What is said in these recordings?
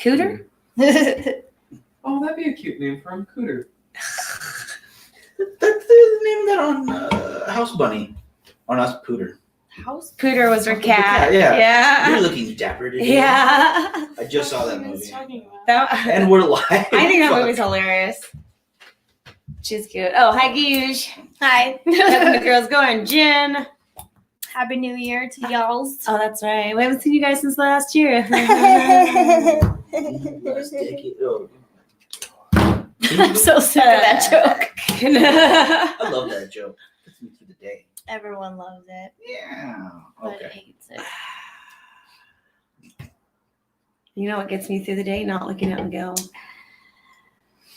Cooter? Oh, that'd be a cute name for him, Cooter. That's the name of that on House Bunny. Or not Pooter. House Cooter was her cat. Yeah. You're looking dapper today. Yeah. I just saw that movie. That, And we're live. I think that movie's hilarious. She's cute. Oh, hi, Goosh. Hi. The girls Gore and Gin. Happy New Year to y'alls. Oh, that's right. We haven't seen you guys since last year. Last decade. Oh. I'm so sick of that joke. I love that joke. Gets me through the day. Everyone loves it, Yeah. but Okay. hates it. You know what gets me through the day? Not looking at Miguel.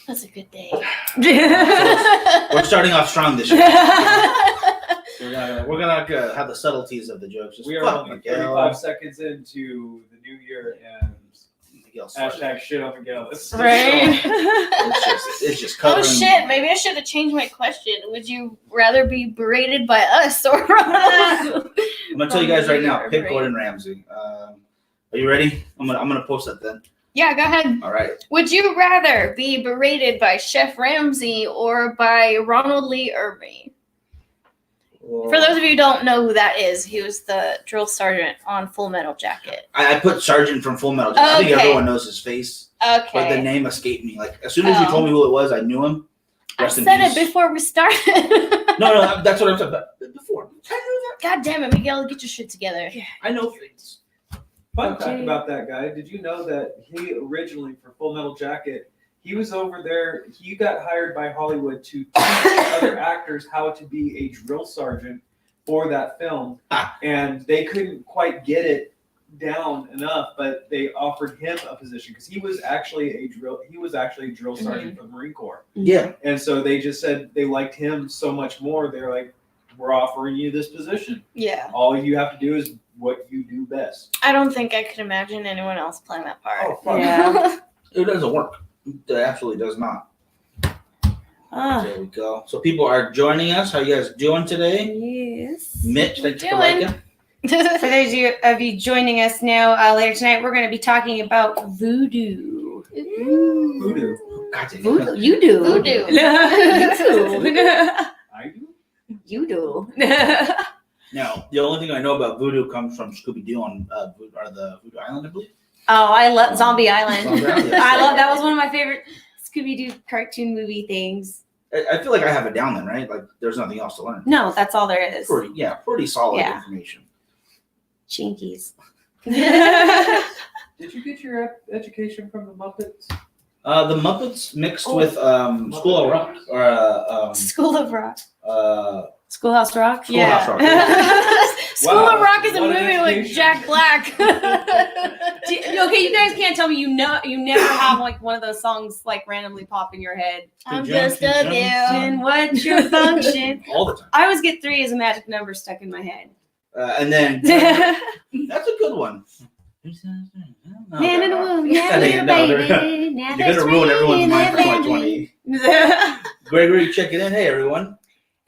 That's a good day. We're starting off strong this year. We're gonna have the subtleties of the jokes. Just We are fuck only Miguel. 35 seconds into the new year and Miguel started. hashtag shit on Miguel. It's Right? It's just covering. Oh shit, maybe I should have changed my question. Would you rather be berated by us or I'm gonna tell you guys right now. Pick Gordon Ramsay. Are you ready? I'm gonna post that then. Yeah, go ahead. All right. Would you rather be berated by Chef Ramsay or by Ronald Lee Irving? For those of you who don't know who that is, he was the drill sergeant on Full Metal Jacket. I put Sergeant from Full Metal Jacket. I think Okay. everyone knows his face, but the Okay. name escaped me. Like as soon as you told me who it was, I knew him. I Rest in said it peace. before we started. No, that's what I'm saying. But before, I knew that. God damn it, Miguel, get your shit together. I know things. Fun Okay. fact about that guy. Did you know that he originally, for Full Metal Jacket, he was over there, he got hired by Hollywood to teach other actors how to be a drill sergeant for that film. And they couldn't quite get it down enough, but they offered him a position because he was actually a drill sergeant for the Marine Corps. Yeah. And so they just said they liked him so much more. They're like, we're offering you this position. Yeah. All you have to do is what you do best. I don't think I could imagine anyone else playing that part. Oh, fuck. Yeah. It doesn't work. It absolutely does not. Ah, There we go. So people are joining us. How you guys doing today? yes. Mitch, thanks for Doing. liking. For those of you joining us now, later tonight, we're going to be talking about voodoo. Voodoo. God damn it. Voodoo. You do. Voodoo. You do. I do? You do. Now, the only thing I know about voodoo comes from Scooby-Doo on the Voodoo Island, I believe. Oh, I love Zombie Island. Zombie Island, yes. I love that. Was one of my favorite Scooby-Doo cartoon movie things. I feel like I have it down then, right? Like there's nothing else to learn. No, that's all there is. Pretty solid Yeah. information. Chinkies. Did you get your education from the Muppets? The Muppets mixed with School of Rock or School of Rock. Schoolhouse Rock. Schoolhouse Rock. School Wow, of Rock is a what an movie with education. Jack Black. Okay, you guys can't tell me you never have like one of those songs like randomly pop in your head. I'm just a girl. And what's your function? all the time. I always get 3 as a magic number stuck in my head. And then that's a good one. No, Man in the no. womb, yeah, That ain't- little no, baby. Now You're gonna ruin everyone's mind for 2020. Hey, Gregory, check it in. Hey, everyone.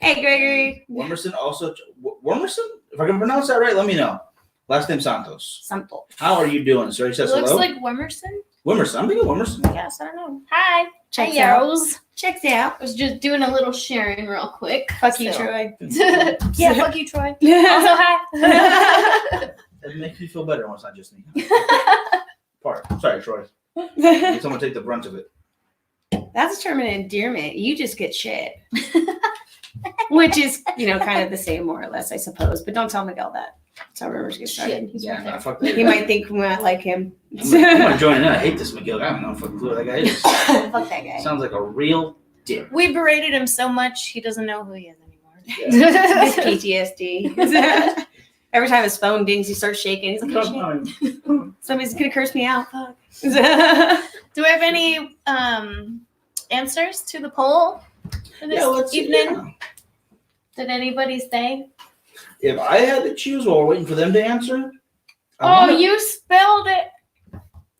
Gregory. Wormerson also. Wormerson? If I can pronounce that right, let me know. Last name Santos. Something. How are you doing, sir? He says Looks hello. like Wimmerson. Wormerson. I'm thinking Wormerson. Yes, I don't know. Hi. Checks Hi, out. yos. Checks out. I was just doing a little sharing real quick. Fuck you, So- Troy. Yeah, fuck you, Troy. Also, Yeah. hi. It makes me feel better when it's not just me. Sorry, Troy. Let someone take the brunt of it. That's a term of endearment. You just get shit. Which is, kind of the same, more or less, I suppose. But don't tell Miguel that. That's how rumors get started. Shit. He's Yeah, right there. fuck that. He might think we might like him. I'm gonna join in. I hate this Miguel guy. I don't know fucking clue what that guy is. Fuck that guy. Sounds like a real dick. We berated him so much he doesn't know who he is anymore. It's PTSD. Every time his phone dings, he starts shaking. He's like, oh, shit. Somebody's going to curse me out. Fuck. Do we have any answers to the poll for this evening? Yeah. Did anybody say? If I had to choose while we're waiting for them to answer. You spelled it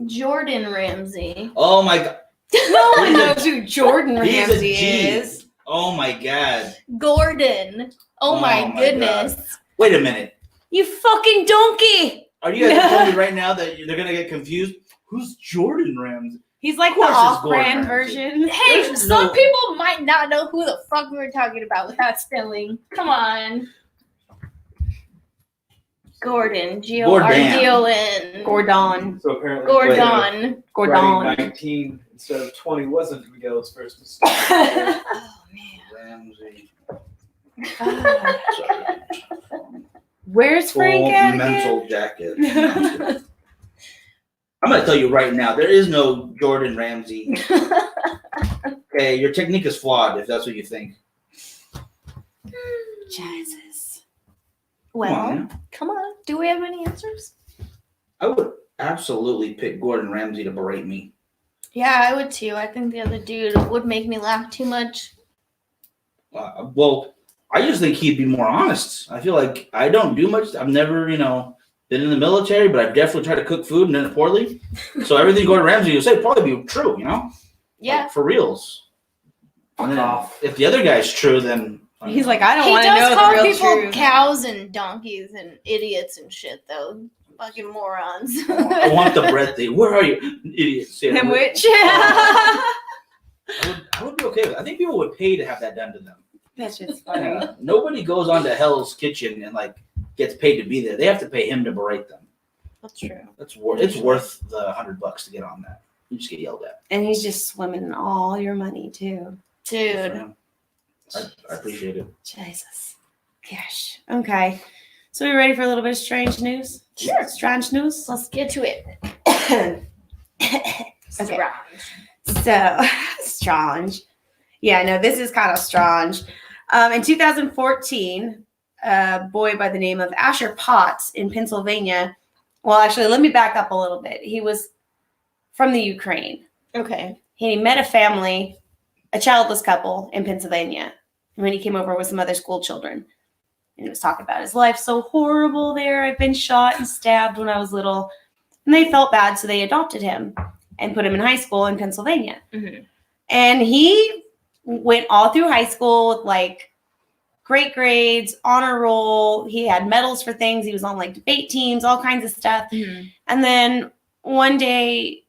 Jordan Ramsay. Oh my god. No one knows who Jordan He's a Ramsay G. is. Oh my god. Gordon. Oh my goodness. Wait a minute. You fucking donkey. Are you guys telling me right now that they're gonna get confused? Who's Jordan Ramsey? He's like Of the course it's off-brand Gordon Ramsay. version. Hey, There's some no- people might not know who the fuck we were talking about without spelling. Come on. Gordon. G-O-R-D-O-N. Gordon. So apparently, Gordon. writing Gordon. 19 instead of 20 wasn't Miguel's first mistake. Oh, man. Ramsey. Where's Frank Full at mental jacket. I'm gonna tell you right now, there is no Jordan Ramsey. Okay, your technique is flawed if that's what you think. Jesus. Come on, Well, man. come on. Do we have any answers? I would absolutely pick Gordon Ramsay to berate me. Yeah, I would too. I think the other dude would make me laugh too much. Well, I just think he'd be more honest. I feel like I don't do much. I've never, been in the military, but I've definitely tried to cook food and done it poorly. So everything Gordon Ramsay will say would probably be true, Yeah. Like, for reals. And then Off. if the other guy's true, then He's like, I don't He want to does know call the real people truth. cows and donkeys and idiots and shit, though. Fucking morons. I want the bread thing. Where are you, idiots? Yeah, Him which? I would be okay with it. I think people would pay to have that done to them. That's just funny. Yeah. Nobody goes on to Hell's Kitchen and gets paid to be there. They have to pay him to berate them. That's true. It's worth the $100 to get on that. You just get yelled at. And he's just swimming in all your money too. Dude. I appreciate it. Jesus. Gosh. Okay. So we ready for a little bit of strange news? Sure. Strange news? Let's get to it. Okay. Strange. So strange. Yeah, no, this is kind of strange. In 2014, a boy by the name of Asher Potts in Pennsylvania. Well, actually, let me back up a little bit. He was from the Ukraine. Okay. He met a family, a childless couple in Pennsylvania. And when he came over with some other school children, and he was talking about his life so horrible there. I've been shot and stabbed when I was little. And they felt bad, so they adopted him and put him in high school in Pennsylvania. Mm-hmm. And he went all through high school with great grades, honor roll. He had medals for things. He was on debate teams, all kinds of stuff. Mm-hmm. And then one day,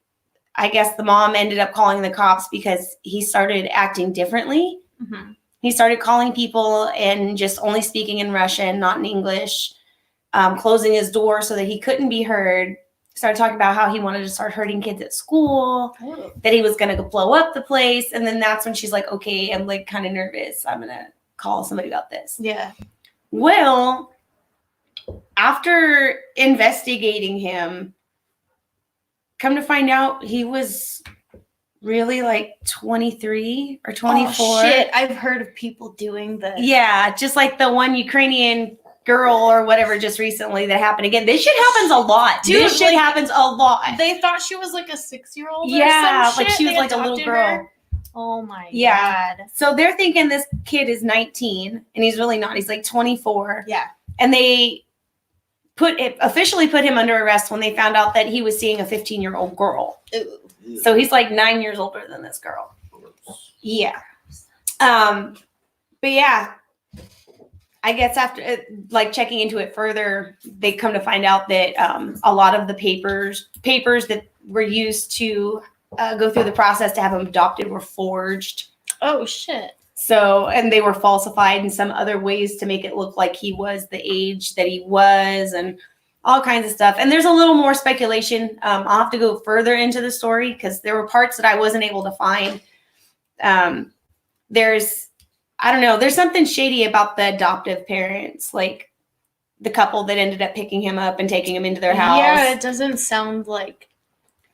I guess the mom ended up calling the cops because he started acting differently. Mm-hmm. He started calling people and just only speaking in Russian, not in English, closing his door so that he couldn't be heard. Started talking about how he wanted to start hurting kids at school, Oh. that he was going to go blow up the place. And then that's when she's like, okay, I'm kind of nervous. I'm going to call somebody about this. Yeah. Well, after investigating him, come to find out he was really 23 or 24. Oh, shit. I've heard of people doing this. Yeah, just like the one Ukrainian girl or whatever just recently that happened again. This shit happens a lot. Dude, this shit happens a lot. They thought she was a 6-year-old. Yeah, or some shit. she was They a little adopted girl. her. Oh my Yeah. god. So they're thinking this kid is 19 and he's really not. He's 24. Yeah. And they officially put him under arrest when they found out that he was seeing a 15-year-old girl. Ooh. So he's 9 years older than this girl. Yeah. But yeah, I guess after checking into it further, they come to find out that a lot of the papers that were used to go through the process to have him adopted were forged. Oh shit. So, and they were falsified in some other ways to make it look like he was the age that he was and all kinds of stuff. And there's a little more speculation. I'll have to go further into the story because there were parts that I wasn't able to find. I don't know, there's something shady about the adoptive parents, the couple that ended up picking him up and taking him into their house. Yeah, it doesn't sound like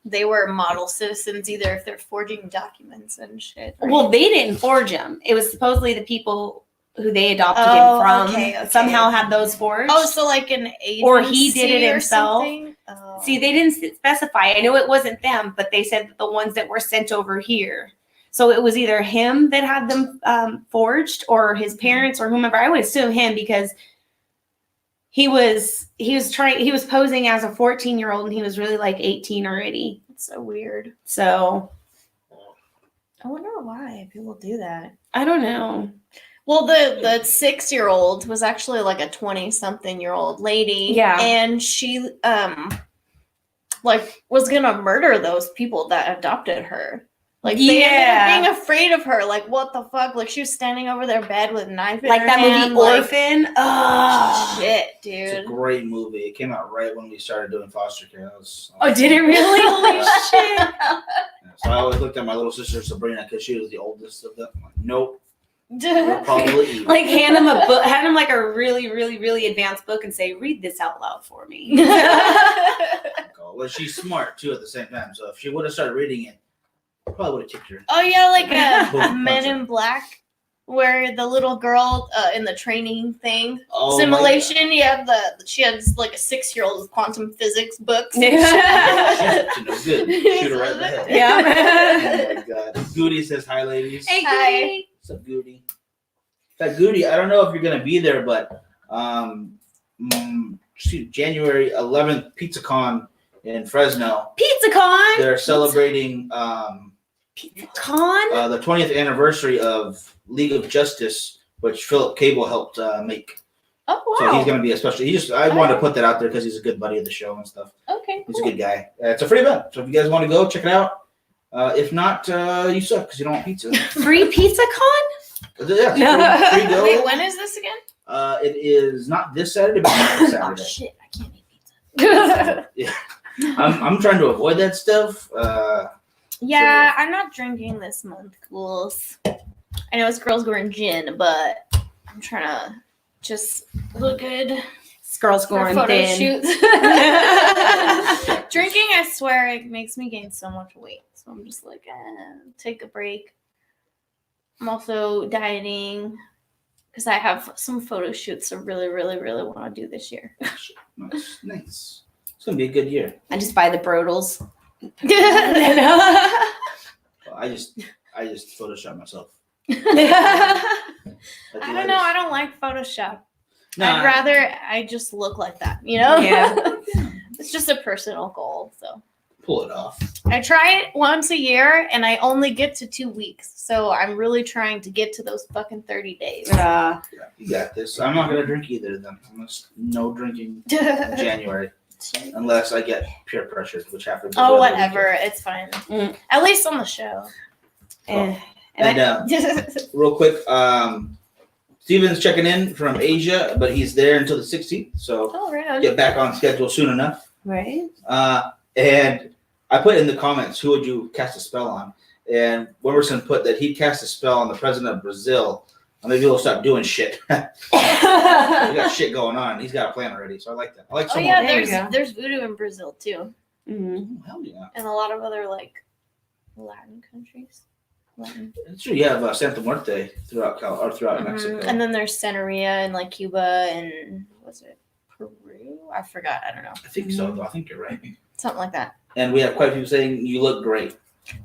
they were model citizens either if they're forging documents and shit. Right? Well, they didn't forge him. It was supposply the people who they adopted Oh, him from okay. somehow had those forged. Oh, so an agency Or he did it or himself. something? Oh. See, they didn't specify. I know it wasn't them, but they said that the ones that were sent over here. So it was either him that had them forged or his parents or whomever. I would assume him because he was posing as a 14-year-old and he was really 18 already. It's so weird. So I wonder why people do that. I don't know. Well, the 6-year-old was actually a 20-something-year-old lady. Yeah. And she like was gonna murder those people that adopted her. Like they ended up being afraid of her. Like what the fuck? Like she was standing over their bed with a knife in Like her that hand, movie like, Orphan. Oh shit, It's a dude. great movie. It came out right when we started doing foster care. Oh, did it really? Holy shit. Yeah, so I always looked at my little sister Sabrina because she was the oldest of them. I'm like, nope, we're probably evil. Like hand him a book, hand him like a really, really, really advanced book and say, read this out loud for me. Well, she's smart too at the same time. So if she would have started reading it, I probably would have kicked her. Oh yeah, like Boom, Men punch her. in Black, where the little girl in the training thing Oh, simulation. She has like a 6-year-old with quantum physics books. She's up to no good. Shoot her right in the head. Yeah. Oh my god. Goody says hi, ladies. Hey, Hi. Goody. What's up, Goody? In fact, Goody, I don't know if you're gonna be there, but January 11th, PizzaCon in Fresno. PizzaCon. They're celebrating PizzaCon. the 20th anniversary of League of Justice, which Philip Cable helped make. Oh wow. So he's gonna be a special. I wanted to put that out there because he's a good buddy of the show and stuff. Okay. He's a good guy. It's a free event, so if you guys want to go, check it out. If not, you suck because you don't want pizza. Free PizzaCon. Yeah, free go. Wait, when is this again? It is not this Saturday, but next Oh Saturday. shit! I can't eat pizza. I'm trying to avoid that stuff. Yeah, I'm not drinking this month, ghouls. I know it's Gore and Gin, but I'm trying to just look good Girls for going photo thin. shoots. Drinking, I swear, it makes me gain so much weight. So I'm just like, take a break. I'm also dieting because I have some photo shoots I really, really, really want to do this year. Nice. It's gonna be a good year. I just buy the brodels. Well, I just Photoshop myself. I don't know. I don't like Photoshop. I'd rather I just look like that, you know? Yeah. It's just a personal goal. So pull it off. I try it once a year and I only get to 2 weeks. So I'm really trying to get to those fucking 30 days. Yeah, you got this. I'm not gonna drink either of them. I'm just no drinking in January unless I get peer pressured, which happens. every Oh, other whatever. weekend. It's fine. Mm. At least on the show. And Real quick, Steven's checking in from Asia, but he's there until the 16th, so Oh, right on. get back on schedule soon enough. right. And I put in the comments, who would you cast a spell on? And Wimerson put that he'd cast a spell on the president of Brazil. And maybe he'll stop doing shit. We got shit going on. He's got a plan already, so I like that. I like Oh, someone. yeah. There you go. There's voodoo in Brazil, too. Mhm. Oh, hell yeah. And a lot of other, like, Latin countries. Latin. It's true. You have Santa Muerte throughout Mexico. And then there's Santeria in, like, Cuba and, what's it, Peru? I forgot. I don't know. I think so, though. I think you're right. Something like that. And we have quite a few saying you look great.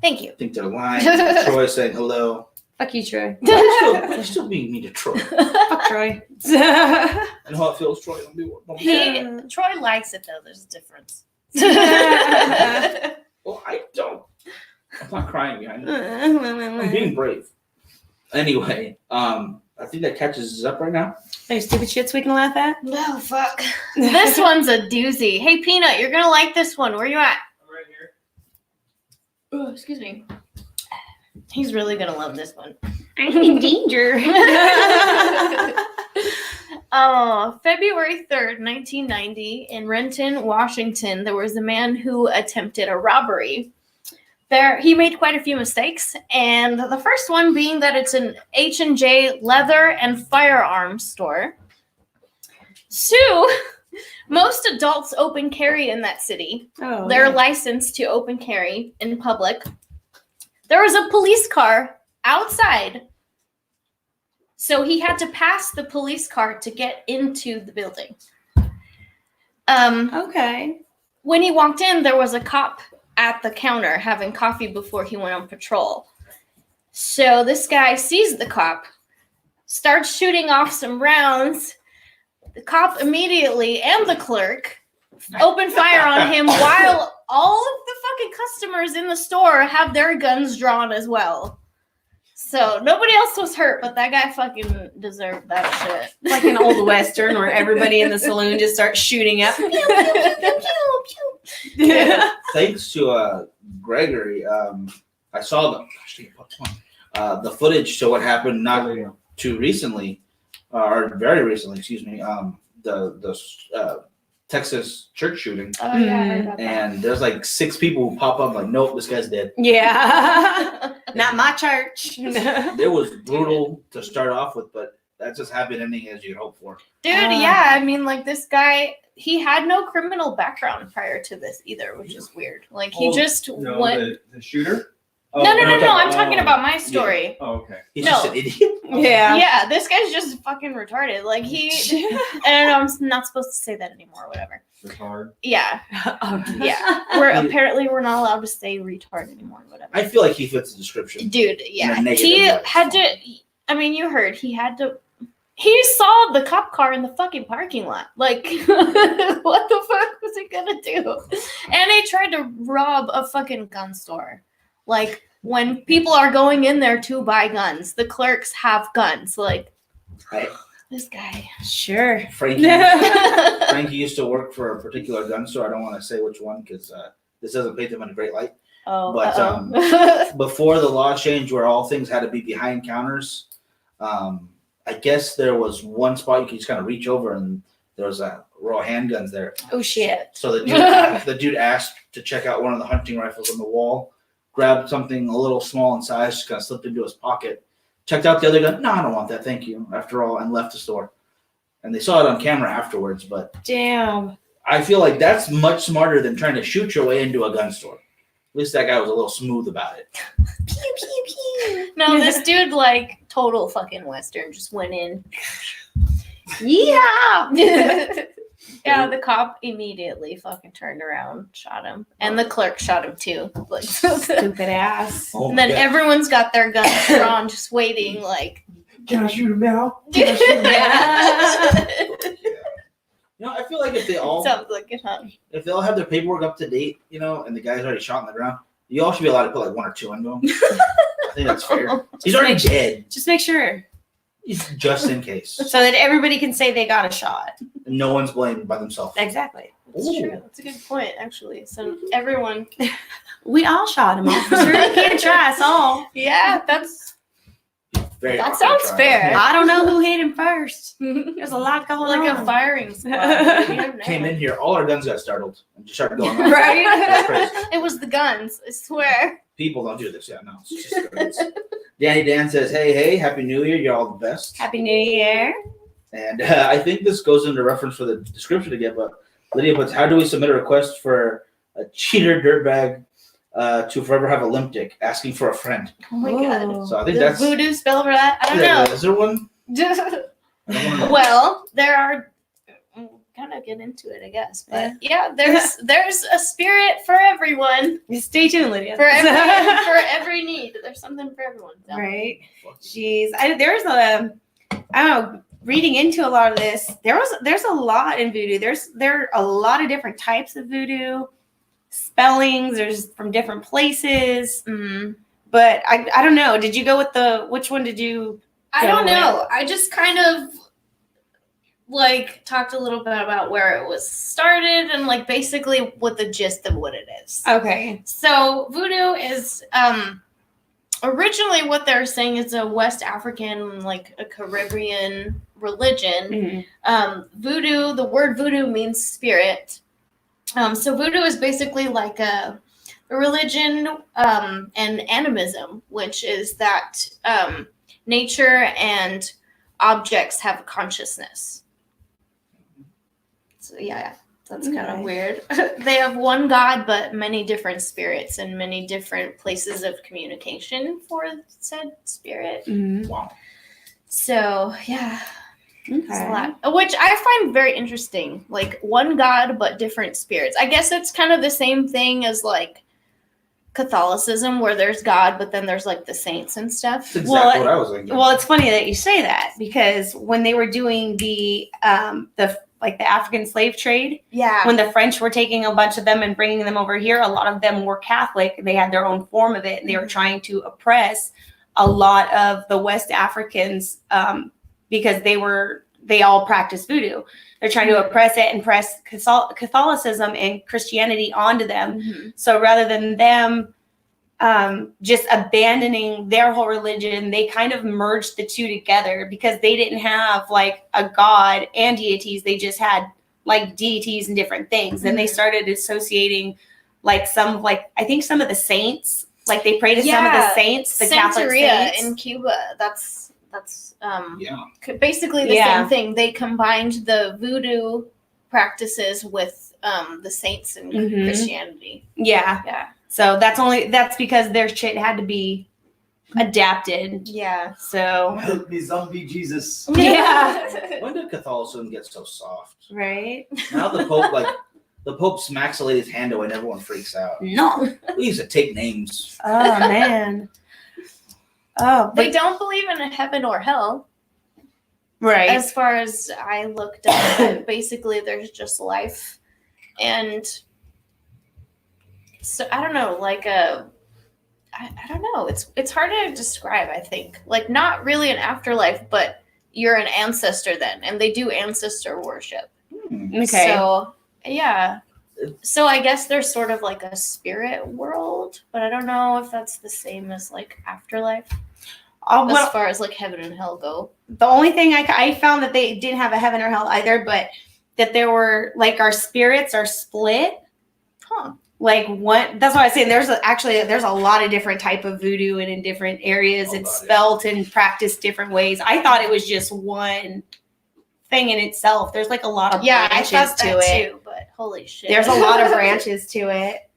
Thank you. I think they're lying. Troy saying hello. Fuck you, Troy. I'm still being mean to Troy. Fuck Troy. And how it feels, Troy. Don't be Troy likes it, though. There's a difference. Well, I don't. I'm not crying behind it. I'm being brave. Anyway, I think that catches us up right now. Any stupid shits we can laugh at? No, fuck. This one's a doozy. Hey, Peanut, you're going to like this one. Where you at? I'm right here. Oh, excuse me. He's really going to love this one. I'm in danger. Oh, February 3rd, 1990, in Renton, Washington, there was a man who attempted a robbery. He made quite a few mistakes, and the first one being that it's an H&J leather and firearms store. Two, most adults open carry in that city. Oh, They're licensed to open carry in public. There was a police car outside, so he had to pass the police car to get into the building. okay. When he walked in, there was a cop at the counter having coffee before he went on patrol. So this guy sees the cop, starts shooting off some rounds. The cop immediately and the clerk open fire on him while all of the fucking customers in the store have their guns drawn as well. So nobody else was hurt, but that guy fucking deserved that shit. Like an old western where everybody in the saloon just starts shooting up. Pew, pew, pew, pew, pew. Yeah. Thanks to Gregory, I saw the footage to what happened not too recently, or very recently, excuse me. The Texas church shooting, Oh yeah, I heard about that. and there's like 6 people who pop up like, nope, this guy's dead. Yeah. Not my church. It was brutal to start off with, but that's just happy ending as you'd hope for. Dude, yeah, I mean, like this guy, he had no criminal background prior to this either, which is weird. Like he just No, went. the shooter? No, I'm talking about my story. Oh, okay. He's No. just an idiot. Yeah. Yeah, this guy's just fucking retarded. Like he, I don't know. I'm not supposed to say that anymore. Whatever. Retard. Yeah, yeah. We're not allowed to say retard anymore. Whatever. I feel like he fits the description. Dude, yeah. negative He way. had to. I mean, you heard he had to. He saw the cop car in the fucking parking lot. Like, what the fuck was he gonna do? And he tried to rob a fucking gun store. Like, when people are going in there to buy guns, the clerks have guns. Like, Right. this guy. Sure. Frankie used to work for a particular gun store. I don't want to say which one because this doesn't paint them in a great light. Oh, But before the law changed where all things had to be behind counters, I guess there was one spot you could just kind of reach over and there was a row of handguns there. Oh shit. So the dude asked to check out one of the hunting rifles on the wall, grabbed something a little small in size, just kind of slipped into his pocket, checked out the other gun. No, I don't want that. Thank you. After all, and left the store. And they saw it on camera afterwards. But Damn. I feel like that's much smarter than trying to shoot your way into a gun store. At least that guy was a little smooth about it. Pew pew pew. No, this dude, like, total fucking Western, just went in. Yeah. Yeah, the cop immediately fucking turned around, shot him. And the clerk shot him too. Like, Stupid ass. Oh and my then God. everyone's got their guns drawn, just waiting, like. Can I shoot him now? Yeah. You know, I feel like if they all Sounds like it, huh? have their paperwork up to date, you know, and the guy's already shot on the ground, you all should be allowed to put like 1 or 2 into him. I think that's fair. He's already dead. Just make sure. Just in case. So that everybody can say they got a shot. No one's blamed by themselves. Exactly. That's Ooh. true. That's a good point, actually. So everyone. We all shot him, officer. You can't try us all. Yeah, that's. Very That awkward sounds trial. fair. I don't know who hit him first. There's a lot going Like on. a firing squad. You never know. Came in here, all our guns got startled and just started going off. Right? That's crazy. It was the guns, I swear. People don't do this. Yeah, no. It's just guns. Danny Dan says, hey, Happy New Year. You're all the best. Happy New Year. And I think this goes into reference for the description again, but Lydia puts, how do we submit a request for a cheater dirtbag to forever have a limp dick, asking for a friend? Oh my god. So I think The that's... voodoo spell for that? I don't Is there one? know. I don't know. Well, there are. We'll kind of get into it, I guess. But yeah, there's a spirit for everyone. Stay tuned, Lydia. For every need. There's something for everyone. So. Right. Jeez. There's a, I don't know, reading into a lot of this, there's a lot in voodoo. There are a lot of different types of voodoo spellings. There's from different places. But I don't know. Did you go with which one did you? I go don't with? know. I just kind of like talked a little bit about where it was started and like basically what the gist of what it is. Okay. So voodoo is originally what they're saying is a West African, like a Caribbean religion. Voodoo, the word voodoo means spirit. So voodoo is basically like a religion and animism, which is that nature and objects have a consciousness. So yeah, that's kind of weird. They have one God, but many different spirits and many different places of communication for said spirit. Wow. So yeah, it's a Okay. lot, which I find very interesting. Like one God, but different spirits. I guess it's kind of the same thing as like Catholicism, where there's God, but then there's like the saints and stuff. That's exactly what I was thinking. Well, it's funny that you say that because when they were doing the African slave trade, Yeah. when the French were taking a bunch of them and bringing them over here, a lot of them were Catholic. They had their own form of it, and they were trying to oppress a lot of the West Africans, because they all practice voodoo. They're trying to oppress it and press Catholicism and Christianity onto them. Mm-hmm. So rather than them just abandoning their whole religion, they kind of merged the two together because they didn't have like a god and deities. They just had like deities and different things. Then they started associating like I think some of the saints, like they pray to some of the saints, the Catholic saints in Cuba. That's Yeah. basically the same thing. They combined the voodoo practices with the saints in Mhm. Christianity. Yeah. So that's because their shit had to be adapted. Yeah. So Help me, zombie Jesus. Yeah. When did Catholicism get so soft? right? Now the Pope smacks a lady's hand away and everyone freaks out. No. We used to take names. Oh man. Oh, They but don't believe in a heaven or hell. right. As far as I looked up, it, basically there's just life, and so I don't know, like I don't know. It's hard to describe. I think like not really an afterlife, but you're an ancestor then, and they do ancestor worship. Okay. So yeah. So I guess there's sort of like a spirit world, but I don't know if that's the same as like afterlife as Well, far as like heaven and hell go. the only thing I found that they didn't have a heaven or hell either, but that there were like our spirits are split. Huh. Like one, that's why I say there's a lot of different type of voodoo, and in different areas Oh, it's God, spelt and practiced different ways. I thought it was just one thing in itself. There's like a lot of Yeah, I branches thought to that it. too, but holy shit. There's a lot of branches to it.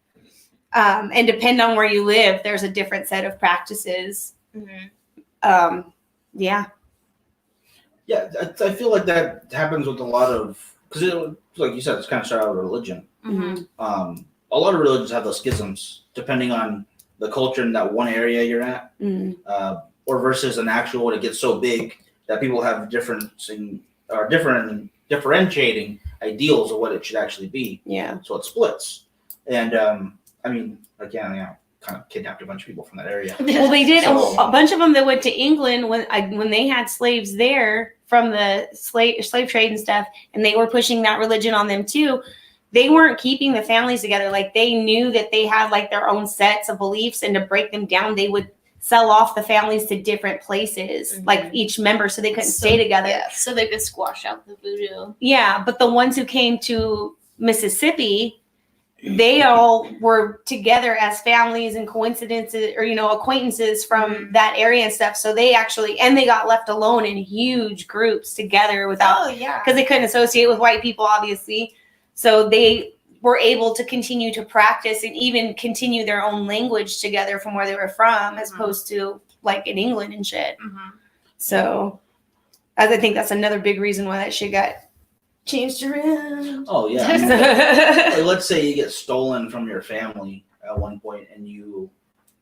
And depending on where you live, there's a different set of practices. Mhm. Yeah. Yeah, I feel like that happens with a lot of, because like you said, it's kind of started out with religion. Mhm. A lot of religions have those schisms depending on the culture in that one area you're at, or versus an actual when it gets so big that people have different differentiating ideals of what it should actually be. Yeah. So it splits. And I mean, again, kind of kidnapped a bunch of people from that area. Well, they did. So- A bunch of them that went to England when they had slaves there from the slave trade and stuff, and they were pushing that religion on them too. They weren't keeping the families together. Like they knew that they had like their own sets of beliefs, and to break them down, they would sell off the families to different places, like each member, so they couldn't stay together. Yeah, so they could squash out the voodoo. Yeah, but the ones who came to Mississippi, they all were together as families and coincidences or acquaintances from that area and stuff. So they got left alone in huge groups together without yeah. because they couldn't associate with white people, obviously. So they were able to continue to practice and even continue their own language together from where they were from, as opposed to like in England and shit. So I think that's another big reason why that shit got changed around. Oh yeah. I mean, like, let's say you get stolen from your family at one point and you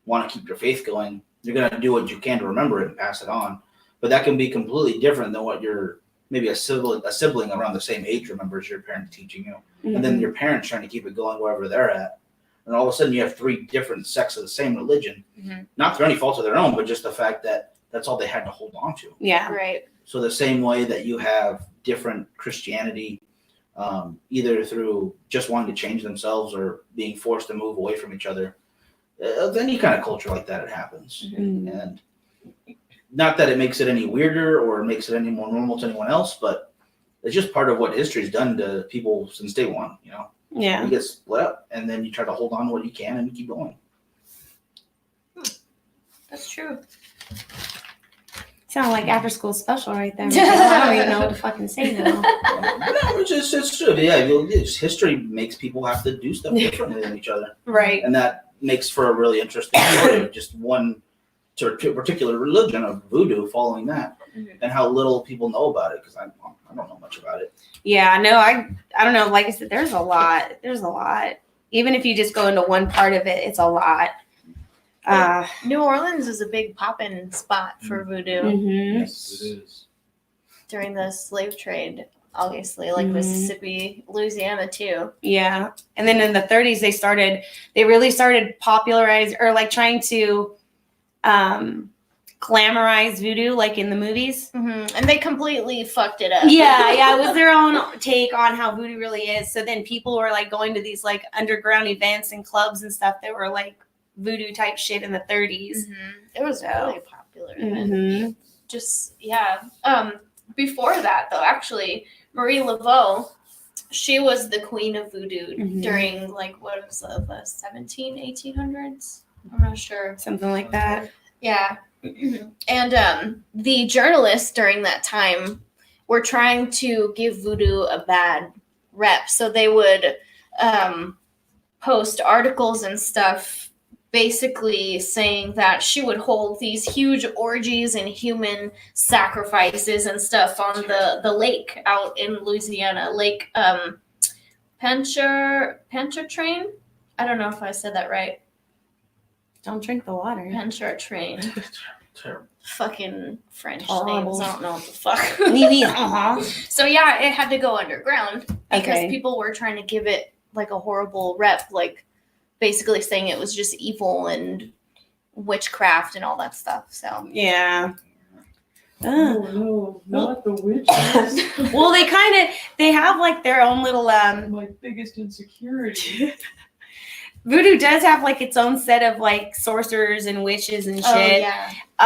want to keep your faith going. You're gonna do what you can to remember it and pass it on. But that can be completely different than what your maybe a sibling around the same age remembers your parents teaching you. And then your parents trying to keep it going wherever they're at. And all of a sudden you have three different sects of the same religion. Not through any fault of their own, but just the fact that that's all they had to hold on to. Yeah. Right. So the same way that you have different Christianity, either through just wanting to change themselves or being forced to move away from each other, any kind of culture like that, it happens. And not that it makes it any weirder or makes it any more normal to anyone else, but it's just part of what history's done to people since day one, Yeah. You get split up and then you try to hold on to what you can and you keep going. That's true. Sound like after school special right there. I don't even know what to fucking say now. No, it's true. Yeah, history makes people have to do stuff differently than each other. Right. And that makes for a really interesting story of just one particular religion of voodoo following that, and how little people know about it, because I don't know much about it. Yeah, no, I don't know. Like I said, there's a lot. Even if you just go into one part of it, it's a lot. New Orleans is a big pop-in spot for voodoo Yes, it is. during the slave trade, obviously, like Mississippi, Louisiana too. Yeah. And then in the 30s, they really started popularizing or like trying to glamorize voodoo like in the movies. Mm-hmm. And they completely fucked it up. Yeah, it was their own take on how voodoo really is. So then people were like going to these like underground events and clubs and stuff that were like voodoo type shit in the 30s. Mm-hmm. It was So. really popular. And Mhm. just, yeah. Before that, though, actually, Marie Laveau, she was the queen of voodoo Mhm. during, like, what was the 1800s? I'm not sure. Something like that. Yeah. And the journalists during that time were trying to give voodoo a bad rep. So they would post articles and stuff basically saying that she would hold these huge orgies and human sacrifices and stuff on the lake out in Louisiana. Lake Pontchartrain? I don't know if I said that right. Don't drink the water. Pontchartrain. Terrible. Fucking French Horrible. names. I don't know what the fuck. Uh-huh. So yeah, it had to go underground because Okay. people were trying to give it like a horrible rep, like basically saying it was just evil and witchcraft and all that stuff. So Yeah. Oh no, not the witches. Well, they have like their own little My biggest insecurity. voodoo does have like its own set of like sorcerers and witches and shit. oh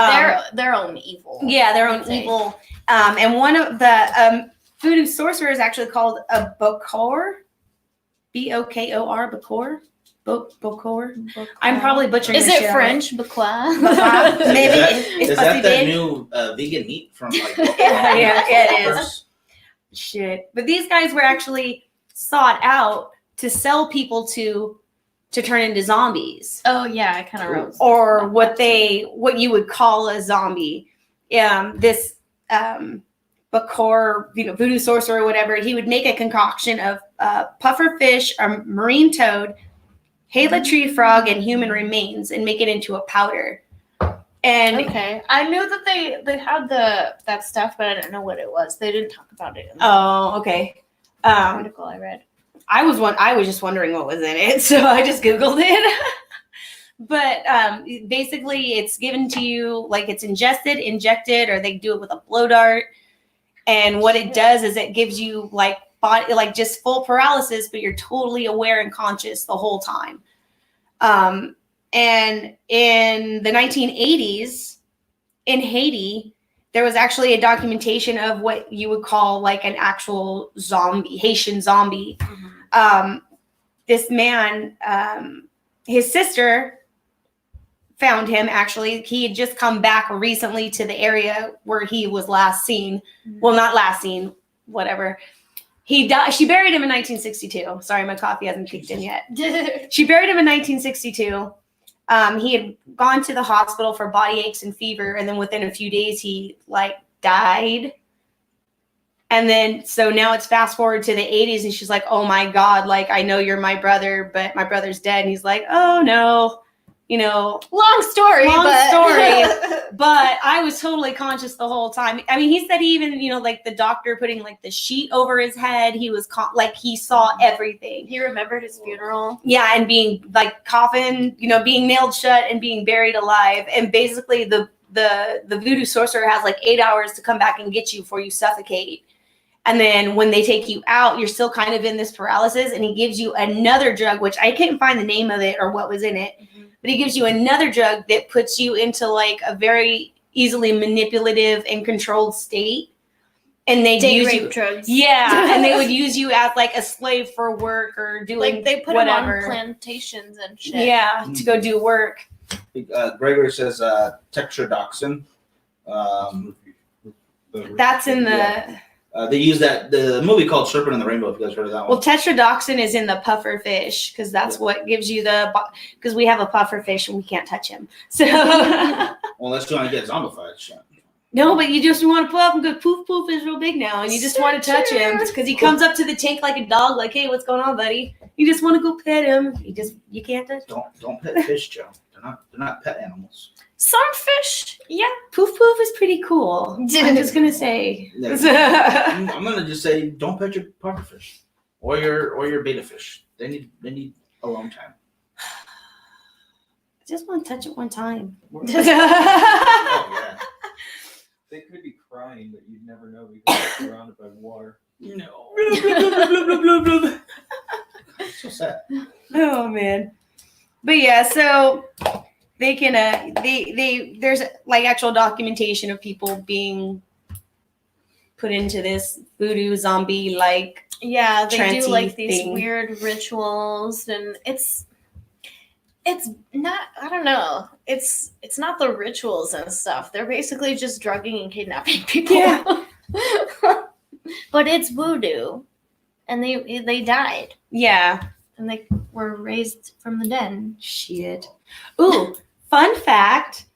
yeah, their own evil. Yeah, their I'd own say. evil. And one of the voodoo sorcerer is actually called a Bokor. Bokor. Bokor. Bokor. I'm probably butchering Is this it shit French? Bakwa? Maybe. It's Is supposed to that be that big. new vegan meat from like? Yeah, it is. Shit. But these guys were actually sought out to sell people to turn into zombies. Oh yeah, I kind of wrote. Or about what that. what you would call a zombie. This Bakor, voodoo sorcerer or whatever, he would make a concoction of puffer fish, a marine toad, Gila tree frog, and human remains, and make it into a powder. And Okay, I knew that they had that stuff, but I didn't know what it was. They didn't talk about it in the okay. article I read. I was just wondering what was in it, so I just Googled it. But basically, it's given to you like it's injected, or they do it with a blow dart. And what it does is it gives you like body, like just full paralysis, but you're totally aware and conscious the whole time. And in the 1980s, in Haiti, there was actually a documentation of what you would call like an actual zombie, Haitian zombie. This man, his sister found him. Actually, he had just come back recently to the area where he was last seen. Well, not last seen, whatever. He died. She buried him in 1962. Sorry, my coffee hasn't kicked in yet. She buried him in 1962. He had gone to the hospital for body aches and fever, and then within a few days, he like died. And then, so now it's fast forward to the 80s, and she's like, "Oh my God, like I know you're my brother, but my brother's dead." And he's like, "Oh no, Long story. but I was totally conscious the whole time." I mean, he said he even, like the doctor putting like the sheet over his head, he was like he saw everything. He remembered his funeral. Yeah, and being like coffin, being nailed shut and being buried alive. And basically the voodoo sorcerer has like 8 hours to come back and get you before you suffocate. And then when they take you out, you're still kind of in this paralysis, and he gives you another drug, which I couldn't find the name of it or what was in it. But he gives you another drug that puts you into like a very easily manipulative and controlled state. And they use you. Drugs. Yeah. And they would use you as like a slave for work or doing Like they put whatever. him on plantations and shit. Yeah. To go do work. Gregory says tetrodotoxin. That's in the. They use the movie called Serpent and the Rainbow. If you guys heard of that one. Well, tetrodotoxin is in the puffer fish because that's what gives you because we have a puffer fish and we can't touch him. So. Well, unless you want to get zombified. Shit. No, but you just want to pull up and go poof poof is real big now, and you just want to touch him because he comes up to the tank like a dog, like, "Hey, what's going on, buddy?" You just want to go pet him. You can't touch him. Don't pet fish, Joe. They're not pet animals. Some fish, yeah. Poof poof is pretty cool. I'm just gonna say. I'm gonna just say, don't pet your puffer fish or your beta fish. They need alone time. I just want to touch it one time. Oh yeah. They could be crying, but you'd never know because they're surrounded by water. No. Oh So sad. man. But yeah, so they can there's like actual documentation of people being put into this voodoo zombie like Yeah, they do Trancy like these thing. weird rituals, and it's not. I don't know. It's not the rituals and stuff. They're basically just drugging and kidnapping people. Yeah. But it's voodoo, and they died, yeah. and they were raised from the dead. Shit. Ooh, fun fact.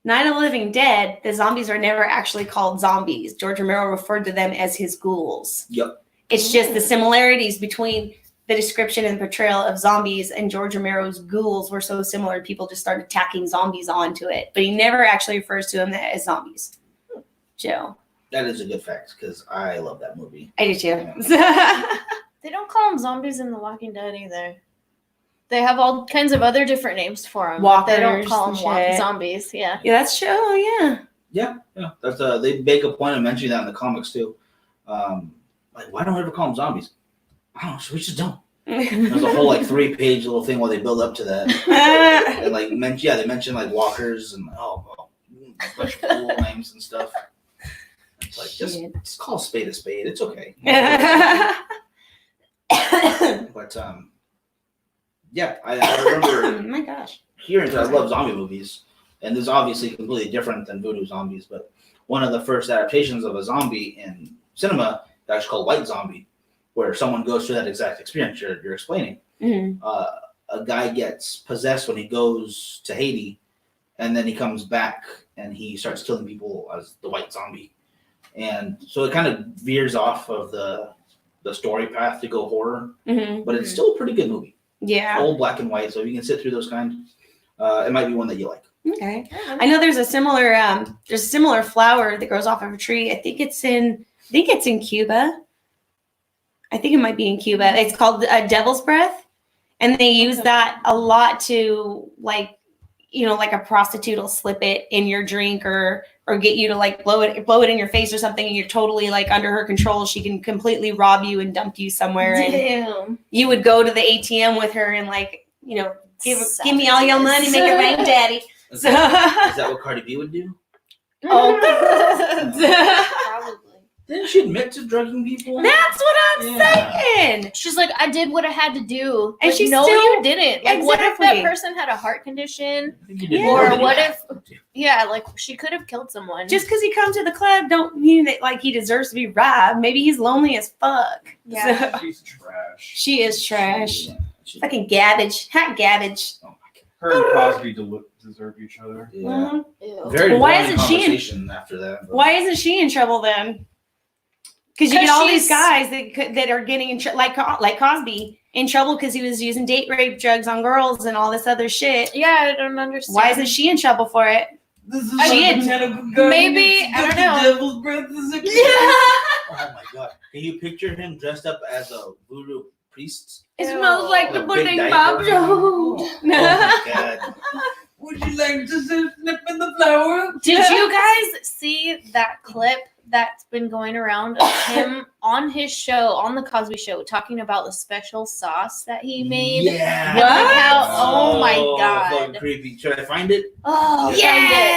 Night of the Living Dead, the zombies are never actually called zombies. George Romero referred to them as his ghouls. Yep. It's just the similarities between the description and portrayal of zombies and George Romero's ghouls were so similar, people just started tacking zombies onto it. But he never actually refers to them as zombies. Joe. That is a good fact because I love that movie. I do too. They don't call them zombies in The Walking Dead either. They have all kinds of other different names for them. They don't Walkers call and them walking shit. zombies. Yeah. Yeah, that's true. Oh, Yeah. That's they make a point of mentioning that in the comics too. Like, why don't we ever call them zombies? I don't know. We just don't. yeah. There's a whole like 3-page little thing while they build up to that. And like they mention like walkers and a bunch of cool names and stuff. It's like just call a spade a spade. It's okay. But yeah, I remember Oh my gosh. hearing. I love zombie movies, and this is obviously completely different than voodoo zombies. But one of the first adaptations of a zombie in cinema is actually called White Zombie, where someone goes through that exact experience you're explaining. Mm-hmm. A guy gets possessed when he goes to Haiti, and then he comes back and he starts killing people as the White Zombie. And so it kind of veers off of the story path to go horror, Mm-hmm. but it's still a pretty good movie. Yeah. Old black and white, so if you can sit through those kind, it might be one that you like. Okay. I know there's a similar flower that grows off of a tree. I think it's in Cuba. I think it might be in Cuba. It's called devil's breath, and they use that a lot to like a prostitute will slip it in your drink or get you to like blow it in your face or something, and you're totally like under her control. She can completely rob you and dump you somewhere. And Damn. you would go to the ATM with her and like give me all your money, make it rain, daddy. Is that what Cardi B would do? Oh, Probably. Didn't she admit to drugging people? that's what I'm saying. She's like, I did what I had to do. And Like, she no, still- you didn't. Like, what if that Exactly. person had a heart condition? I think you did Yeah. more Or than what you if, had to. yeah, like she could have killed someone. Just because he comes to the club don't mean that like he deserves to be robbed. Maybe he's lonely as fuck. Yeah. So- She's trash. she is trash. Yeah, she- Fucking garbage. Hot garbage. Oh my God. Her and Cosby deserve each other. Yeah. Mhm. Ew. Very Why boring isn't she in- conversation after that. but- Why isn't she in trouble then? Because you 'Cause get all these she's- guys that are getting in like Cosby in trouble because he was using date rape drugs on girls and all this other shit. Yeah, I don't understand. Why isn't she in trouble for it? This is She like is. botanical garden. Maybe, It's I don't got know. The devil's breath is a Oh my God! Can you picture him dressed up as a voodoo priest? It Ew. smells like the With a big pudding diaper. Bob Oh my God! Would you like to snip in the flower? Did you guys see that clip that's been going around of him on his show, on the Cosby Show, talking about the special sauce that he made? Yeah. And like how, oh my fucking God. creepy. Should I find it? Oh, Yes!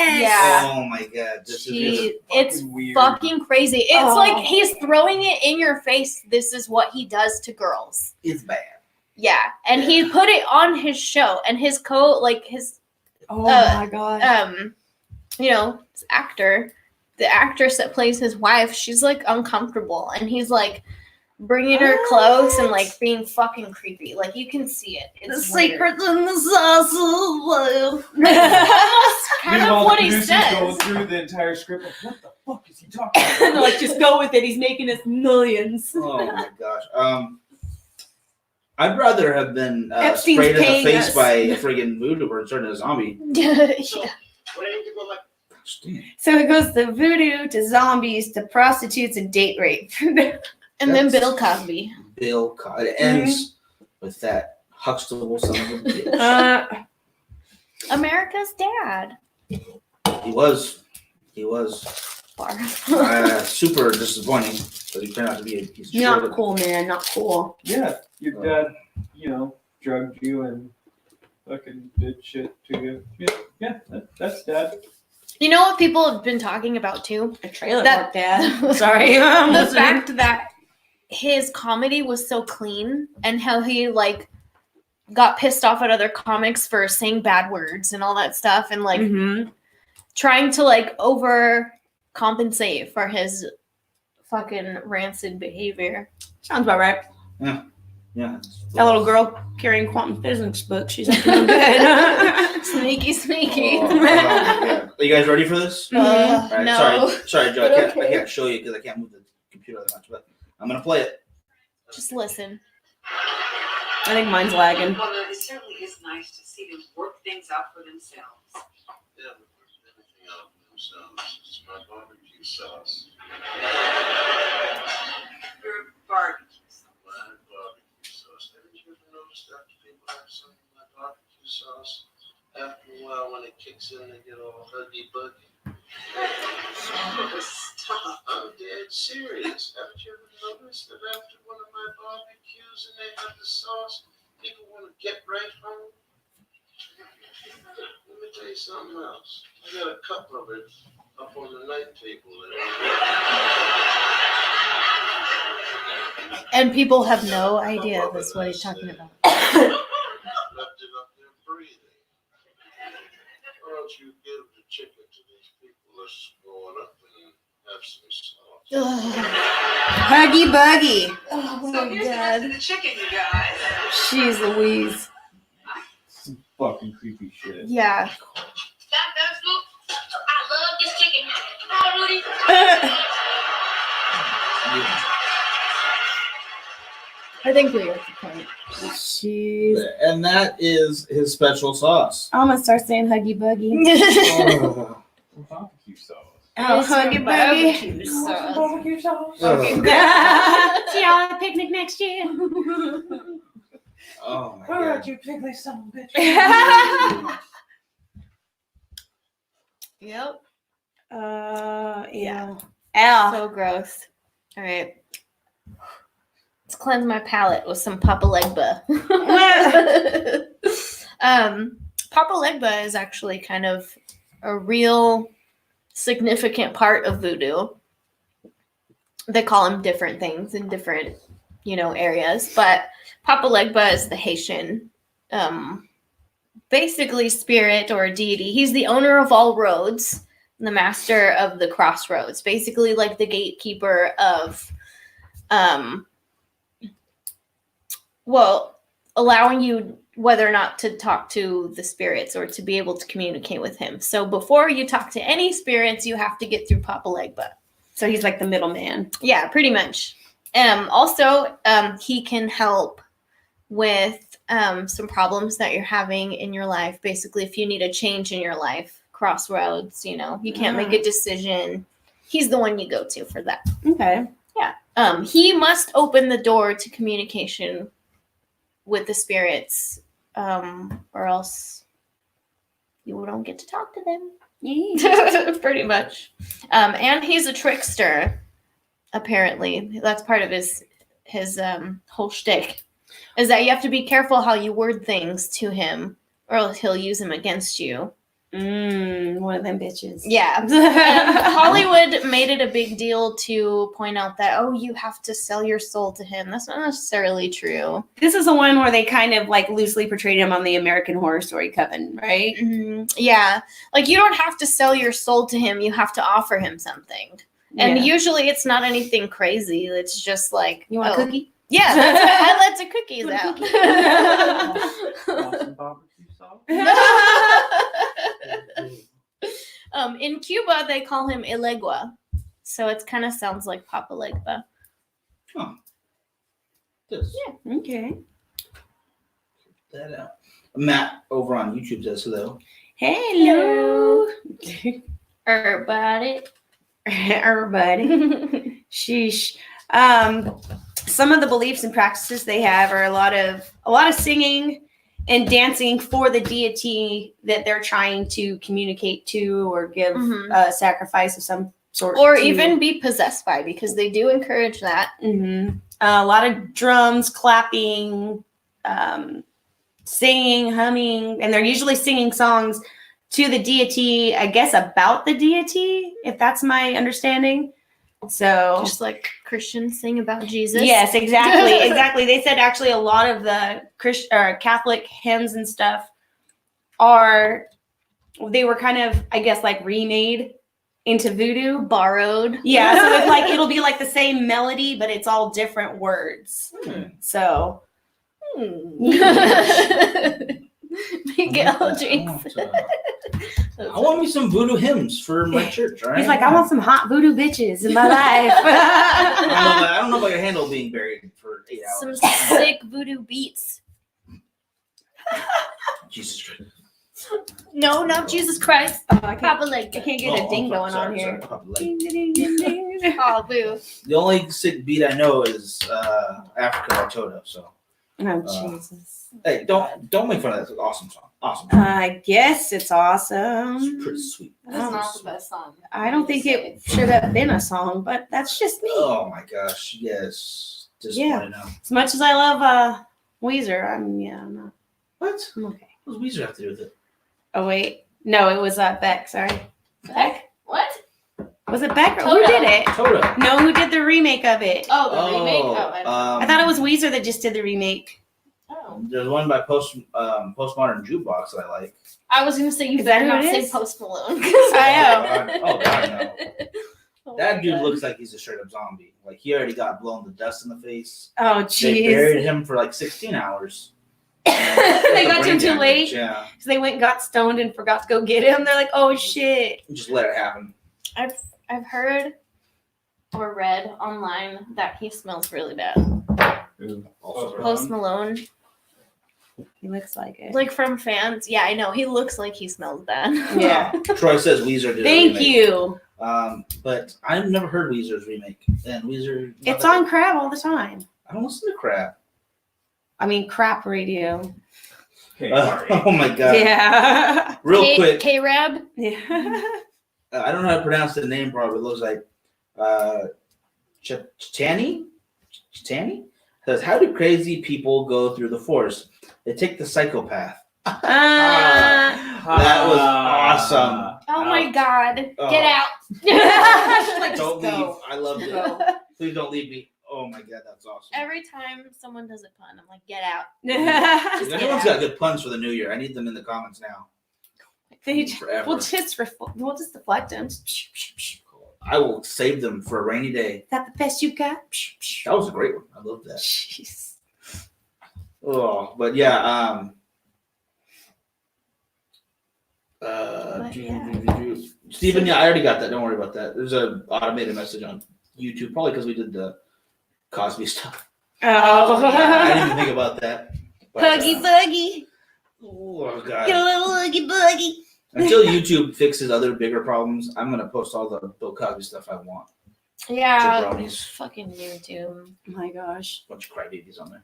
find it. Yeah. Oh my God! This is Gee, it's Fucking weird. fucking crazy. It's Oh. like he's throwing it in your face. This is what he does to girls. it's bad. Yeah. And he put it on his show, and his his Oh my god. his actor, the actress that plays his wife, she's like uncomfortable, and he's like bringing her close and like being fucking creepy. Like you can see it. It's weird. in the sauce of love. Almost kind Meanwhile, of what the he producers says. Go through the entire script. Like, what the fuck is he talking about? Like, just go with it. He's making us millions. Oh my gosh. I'd rather have been Epstein's sprayed in the paying face us. by a friggin' voodoo or turned into a zombie. Yeah. Gosh, dang. So it goes to voodoo, to zombies, to prostitutes, and date rape. And then Bill Cosby. Bill Cosby. It ends with that Huxtable son of a bitch. Uh, America's dad. He was. He was Bar. super disappointing, but he turned out to be a piece of shit. Not cool, man. Not cool. Yeah, your dad, drugged you and fucking did shit to you. Yeah, that's dad. You know what people have been talking about too? A trailer That- park dad. Sorry. I'm The listening. fact that his comedy was so clean and how he like got pissed off at other comics for saying bad words and all that stuff and like Mhm. trying to like overcompensate for his fucking rancid behavior. Sounds about right. Yeah. That little girl carrying quantum physics book. She's up to no good. Sneaky. Yeah. Are you guys ready for this? Mhm. All right, No. Sorry, Joe. But I okay. can't show you because I can't move the computer that much, but I'm gonna play it. Just listen. I think mine's lagging. Well, it certainly is nice to see them work things out for themselves. Yeah, but there's everything out for themselves. It's my barbecue sauce. Your barbecue sauce. My barbecue sauce. Haven't you ever noticed after people have some of my barbecue sauce, after a while when it kicks in, they get all huggy-buggy? Stop. I'm dead serious. Haven't you ever noticed that after one of my barbecues and they have the sauce, people want to get right home? Let me tell you something else. I got a cup of it up on the night table there. And people have no idea that's what he's talking about. Left it up there breathing. Why don't you give the chicken to these people that's going up and have some sauce? Huggy Buggy. Oh So here's the rest of the chicken, you guys. Jeez Louise. Some fucking creepy shit. Yeah. That's Luke. I love this chicken. Oh, Rudy. I think we got the point. Jeez. And that is his special sauce. I'm gonna start saying Huggy Buggy. Oh. Barbecue sauce. Oh, Huggy Buggy. Barbecue sauce. Barbecue sauce. See y'all at the picnic next year. Oh my All god. right, you piggly son of a bitch. Yep. Yeah. Ow. So gross. All right. Let's cleanse my palate with some Papa Legba. Papa Legba is actually kind of a real significant part of voodoo. They call him different things in different, areas, but Papa Legba is the Haitian, basically spirit or deity. He's the owner of all roads, the master of the crossroads, basically like the gatekeeper of, allowing you whether or not to talk to the spirits or to be able to communicate with him. So before you talk to any spirits, you have to get through Papa Legba. So he's like the middleman. Yeah, pretty much. Also, he can help with some problems that you're having in your life. Basically, if you need a change in your life, crossroads, you can't make a decision. He's the one you go to for that. Okay. He must open the door to communication with the spirits, or else you don't get to talk to them. Pretty much. And he's a trickster, apparently. That's part of his whole shtick, is that you have to be careful how you word things to him, or else he'll use them against you. One of them bitches. Yeah. And Hollywood made it a big deal to point out that, you have to sell your soul to him. That's not necessarily true. This is the one where they kind of like loosely portrayed him on the American Horror Story Coven, right? Yeah. Like, you don't have to sell your soul to him. You have to offer him something. And Yeah. usually it's not anything crazy. It's just like, You want a cookie? Yeah, I let the cookies Want a out. Want some barbecue sauce? In Cuba, they call him Ilegua. So it kind of sounds like Papa Legba. This. Okay. That out. Matt over on YouTube says hello. Hello. Everybody. Everybody. Sheesh. Some of the beliefs and practices they have are a lot of singing and dancing for the deity that they're trying to communicate to or give a sacrifice of some sort. Or to. even be possessed by, because they do encourage that. A lot of drums, clapping, singing, humming, and they're usually singing songs to the deity, I guess, about the deity, if that's my understanding. So Just like Christians sing about Jesus. yes, exactly. They said actually a lot of the Catholic hymns and stuff they were kind of, I guess, like remade into voodoo. Borrowed. Yeah, so it's like it'll be like the same melody, but it's all different words. So Miguel drinks. I want me some voodoo hymns for my church, right? he's like, I want some hot voodoo bitches in my life. I don't know if I can handle being buried for 8 hours. Some sick voodoo beats. Jesus Christ. No, not Jesus Christ. I Papa Leg. can't get a ding going on here. Sorry. Ding, ding, ding, ding, ding. Oh, boo. The only sick beat I know is Africa by Toto. So Oh Jesus! hey, don't make fun of that. It's an awesome song. Awesome. I guess it's awesome. It's pretty sweet. That's not the best song. I don't think it should have been a song, but that's just me. Oh my gosh, yes. Just Yeah. now. As much as I love Weezer, I'm not. What? I'm okay. What does Weezer have to do with it? Oh wait, no, it was Beck. Sorry, Beck. What? Was it Beck? Or Toto. who did it? Toto. No, who did the remake of it? Oh, the remake? Oh, I thought it was Weezer that just did the remake. Oh. There's one by Postmodern Jukebox that I like. I was going to say, you Is that better who not it say is? Post Malone. I Oh God, no. Oh That my dude God. looks like he's a straight up zombie. Like he already got blown the dust in the face. Oh They jeez. buried him for like 16 hours. They got to him Brain too damage, late. Yeah, So they went and got stoned and forgot to go get him. They're like, oh shit. just let it happen. I've heard or read online that he smells really bad. Also, Post Malone. He looks like it. Like from fans. Yeah, I know. He looks like he smells bad. Yeah. Troy says Weezer did a Thank remake. you. But I've never heard Weezer's remake. And Weezer. It's on Crab all the time. I don't listen to crap. I mean, crap radio. Okay, sorry. Oh my god. Yeah. Real quick. K-Rab. Yeah. I don't know how to pronounce the name probably. It looks like Chitani? Chitani? Says, how do crazy people go through the forest? They take the psychopath. That was awesome. Oh my God. Oh. Get out. Like, Don't just leave. go. I loved it. Go. Please don't leave me. Oh my god, that's awesome. Every time someone does a pun, I'm like, get out. If anyone's got good puns for the new year, I need them in the comments now. They Forever. we'll just deflect them. Is I will save them for a rainy day. that the best you got? That was a great one. I love that. Jeez. Oh, but yeah. But yeah. Steven, yeah, I already got that. Don't worry about that. There's an automated message on YouTube, probably because we did the Cosby stuff. Oh. I didn't even think about that. But, Huggy buggy. oh Get god! a little huggy buggy. Until YouTube fixes other bigger problems, I'm gonna post all the Bill Cosby stuff I want. Yeah. Jabronis, Fucking YouTube. Oh my gosh. bunch of crybabies on there.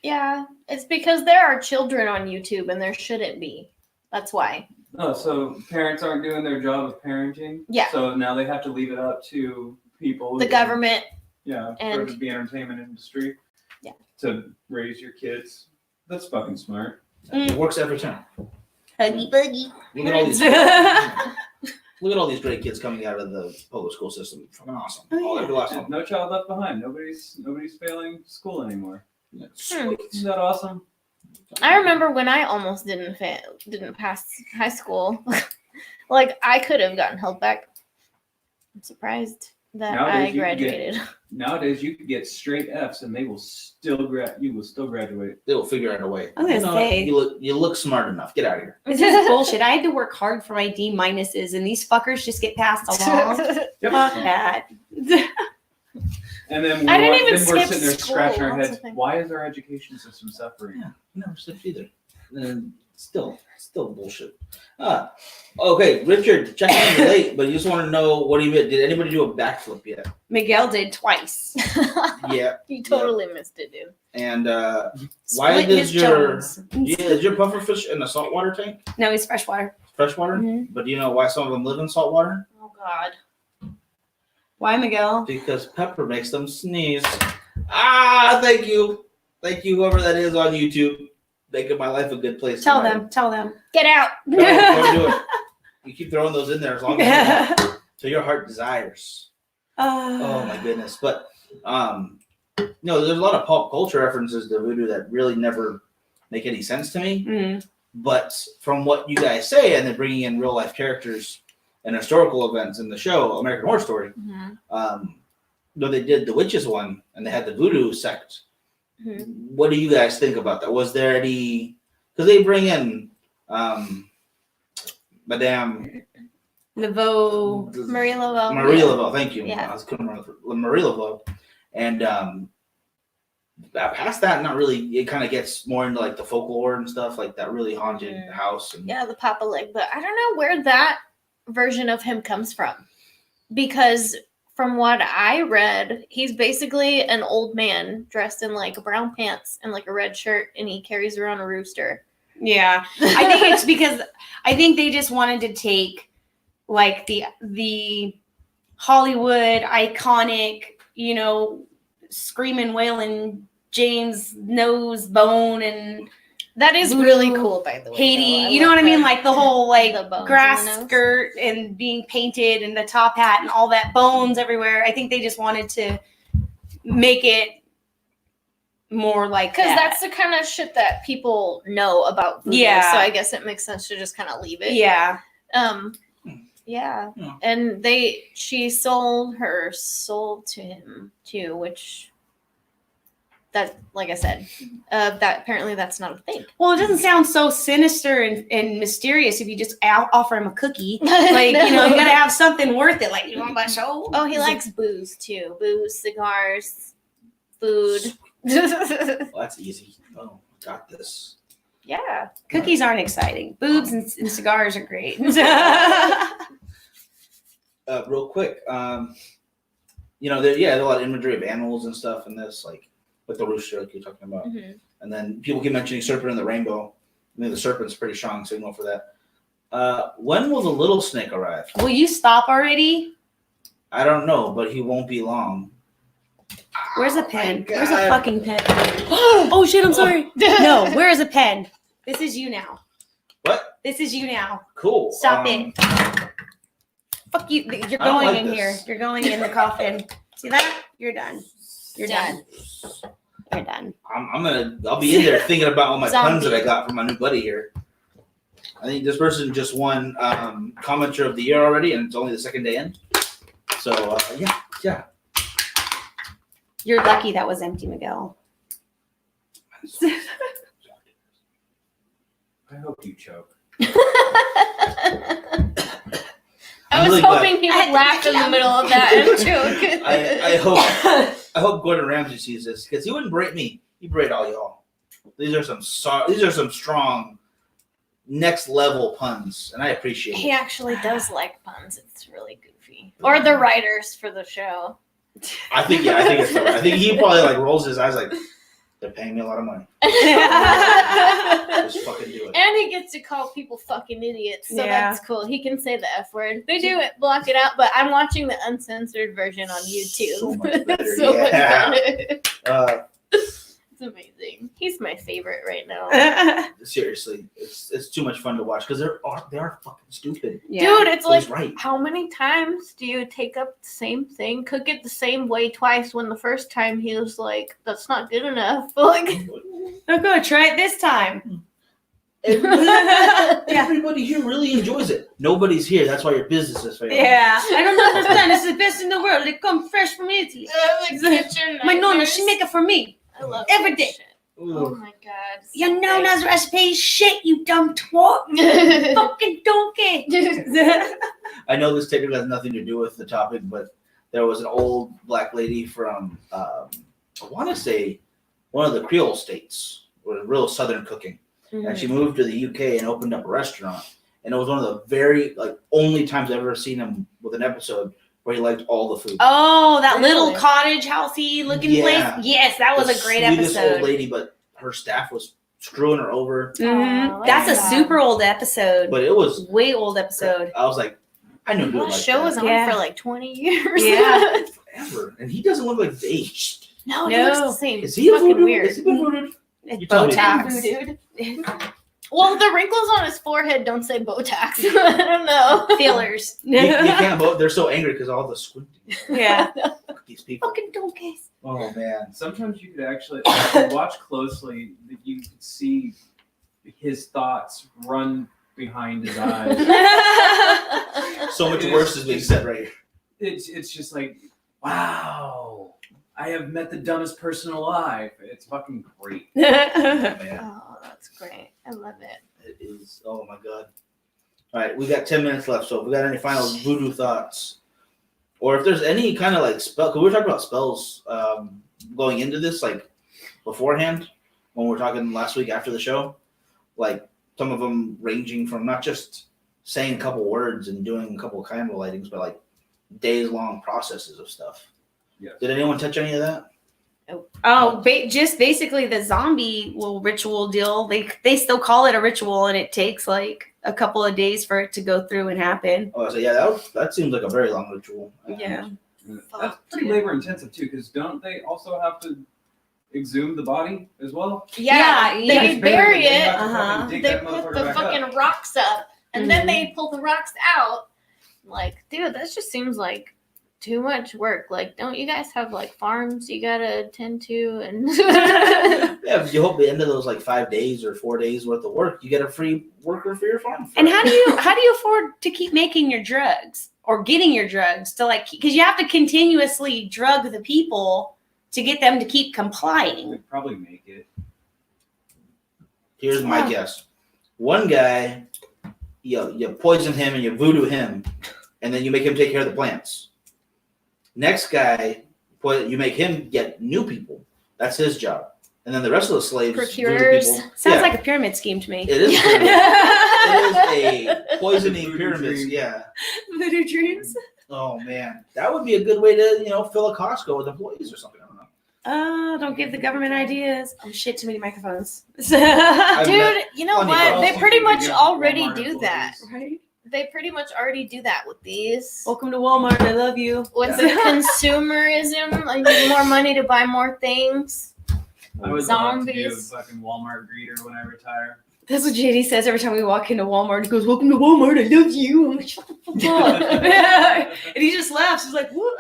Yeah. It's because there are children on YouTube and there shouldn't be. That's why. Oh, so parents aren't doing their job of parenting? Yeah. So now they have to leave it up to people. The government. Yeah, And- for the entertainment industry. Yeah. To raise your kids. That's fucking smart. It works every time. Huggy buggy. Look at all these. Look at all these great kids coming out of the public school system. Fucking awesome. Oh, All yeah. every last Yeah, one. no child left behind. Nobody's failing school anymore. Yeah, sweet. Isn't that awesome? I remember when I almost didn't pass high school. Like I could have gotten held back. I'm surprised that Nowadays, I you can graduated. Nowadays, you could get straight Fs and they will still you will still graduate. They'll figure out a way. I was gonna You know, say- you look smart enough. Get out of here. This is bullshit. I had to work hard for my D minuses, and these fuckers just get passed along. Yep. Fuck that. And then I didn't we're, even then we're skip sitting there school, scratching our that's heads. the thing. Why is our education system suffering? Yeah, never slept either. And still bullshit. Okay, Richard, checking in late, but you just want to know what he did. Did anybody do a backflip yet? Miguel did twice. Yeah. You totally missed it, dude. And Split his chones. is your pufferfish in a saltwater tank? No, he's freshwater. Freshwater? Mhm. But do you know why some of them live in saltwater? Oh God. Why, Miguel? Because pepper makes them sneeze. Ah, thank you. Thank you, whoever that is on YouTube. Making my life a good place. Tell tonight. them. Get out. Go do it. You keep throwing those in there as long as you want. So your heart desires. Oh my goodness. But there's a lot of pop culture references to Voodoo that really never make any sense to me. Mm. But from what you guys say, and then bringing in real life characters and historical events in the show, American Horror Story, they did the witches one and they had the Voodoo sect. Mm-hmm. What do you guys think about that? Was there any? Because they bring in Madame Laveau. Marie Laveau. Marie Laveau. Thank you. Yeah. I was couldn't remember Marie Laveau, and past that, not really. It kind of gets more into like the folklore and stuff, like that really haunted house. And Yeah, the Papa Leg. But I don't know where that version of him comes from. Because from what I read, he's basically an old man dressed in like brown pants and like a red shirt, and he carries around a rooster. Yeah, I think it's because I think they just wanted to take like the Hollywood iconic, screaming, wailing James nose bone and That is Voodoo, really cool, by the way. Haiti. though. You know what I mean? Like the whole like the bones grass in the nose. skirt and being painted and the top hat and all that bones everywhere. I think they just wanted to make it more like Because that. that's the kind of shit that people know about Voodoo. Yeah. So I guess it makes sense to just kind of leave it. Yeah. Yeah. Yeah. And she sold her soul to him too, which that, like I said, that apparently that's not a thing. Well, it doesn't sound so sinister and mysterious if you just offer him a cookie. Like, you gotta have something worth it. Like, you want my soul? Oh, he likes booze too. Booze, cigars, food. well, that's easy. Oh, got this. Yeah. Cookies aren't exciting. Boobs and cigars are great. Real quick, there's a lot of imagery of animals and stuff in this, like with the rooster, like you're talking about. Mhm. And then people keep mentioning Serpent in the Rainbow. I mean, the serpent's pretty strong signal for that. When will the little snake arrive? Will you stop already? I don't know, but he won't be long. Where's a pen? my Where's a God. fucking pen? Oh shit, I'm sorry. No, where is a pen? This is you now. What? This is you now. Cool. Stop it. Fuck you. You're I don't going like in this. here. You're going in the coffin. See that? You're done. You're done. You're done. I'll be in there thinking about all my puns that I Zombie. got from my new buddy here. I think this person just won commenter of the year already, and it's only the second day in. So yeah. You're lucky that was empty, Miguel. I hope you choke. I was really glad- hoping he would laugh in the middle of that and joke. I hope Gordon Ramsay sees this because he wouldn't berate me. He berate all y'all. These are some strong next level puns, and I appreciate He it. actually does like puns. It's really goofy. Or the writers for the show. I think it's right. I think he probably like rolls his eyes like they're paying me a lot of money. Just fucking do it. And he gets to call people fucking idiots, so Yeah. that's cool. He can say the F word. They do it, block it out, but I'm watching the uncensored version on YouTube. So much better, So much yeah. better. It's amazing. He's my favorite right now. Seriously, it's too much fun to watch because they are fucking stupid. Dude, it's So he's like, right. how many times do you take up the same thing, cook it the same way twice when the first time he was like, that's not good enough? Like, I'm gonna try it this time. Everybody here really enjoys it. Nobody's here. That's why your business is failing. Yeah, I don't understand. It's the best in the world. It comes fresh from Italy. My nonna, she make it for me I love every that day. shit. Oh my god. Your nonna's recipe shit, you dumb twat. Fucking donkey. I know this technically has nothing to do with the topic, but there was an old black lady from, I want to say, one of the Creole states, with real Southern cooking. And she moved to the UK and opened up a restaurant. and it was one of the very only times I've ever seen him with an episode where he liked all the food. Oh, that little Really? cottage housey looking Yeah. place. Yes, that was The a great sweetest episode. old lady, but her staff was screwing her over. Mhm. Oh, That's a that's super old episode. But it was. Way old episode. I was like, I knew he Well, would the like show that. was on Yeah. for like 20 years. Yeah. Forever, and he doesn't look like he's aged. No, he No. looks the same. Is he a fucking voodoo? weird. Is he been voodooed? It's You tell me. Botox. Dude. Well, the wrinkles on his forehead don't say Botox. I don't know. Fillers. You can't vote. They're so angry because all the squinting. Yeah. These people. Fucking donkeys. Oh man. Sometimes you could actually if you watch closely. You could see his thoughts run behind his eyes. So much worse is being said right here. It's just like, wow, I have met the dumbest person alive. It's fucking great. Man, Oh, that's great. I love it. it is. Oh my god. All right, we got 10 minutes left. So if we got any final voodoo thoughts, or if there's any kind of like spell, because we were talking about spells going into this, like beforehand, when we were talking last week after the show, like some of them ranging from not just saying a couple words and doing a couple candle lightings, but like days long processes of stuff. Yes. Did anyone touch any of that? Oh, just basically the zombie little ritual deal. They still call it a ritual, and it takes like a couple of days for it to go through and happen. Oh, so yeah, that seems like a very long ritual. Yeah. That's pretty labor intensive too, because don't they also have to exhume the body as well? Yeah, They yeah. bury They it. have to Uh-huh. fucking dig They that put motherfucker the back fucking up. rocks up, and then Mhm. they pull the rocks out. Like, dude, that just seems like too much work. Like, don't you guys have like farms you gotta tend to? And Yeah, if you hope the end of those like 5 days or 4 days worth of work, you get a free worker for your farm. And how do you afford to keep making your drugs or getting your drugs to like, because you have to continuously drug the people to get them to keep complying. They probably make it. Here's my guess: one guy, you poison him and you voodoo him, and then you make him take care of the plants. Next guy, you make him get new people. That's his job. And then the rest of the slaves, voodoo Procurers. people. Sounds Yeah, like a pyramid scheme to me. it is. It is a poisoning Voodoo pyramid. dream. Yeah. Voodoo dreams. Oh man, that would be a good way to fill a Costco with employees or something. I don't know. Don't give the government ideas. Oh shit, too many microphones. I've Dude, met you know plenty what? of They those. pretty much Yeah, already Walmart do that. employees. Right? They pretty much already do that with these. Welcome to Walmart. I love you. With the consumerism, like you get more money to buy more things. I would love to do a Zombies. fucking Walmart greeter when I retire. That's what JD says every time we walk into Walmart. He goes, "Welcome to Walmart. I love you." I'm like, "Shut the fuck up!" And he just laughs. He's like, "What?"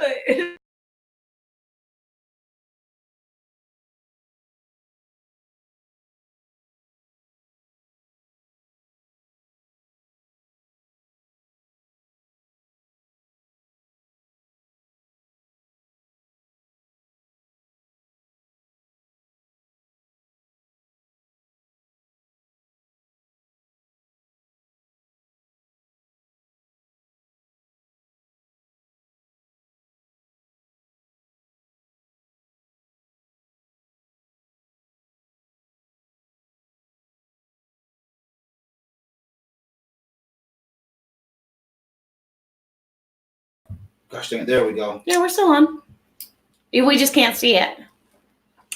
Gosh dang it! There we go. Yeah, we're still on. We just can't see it.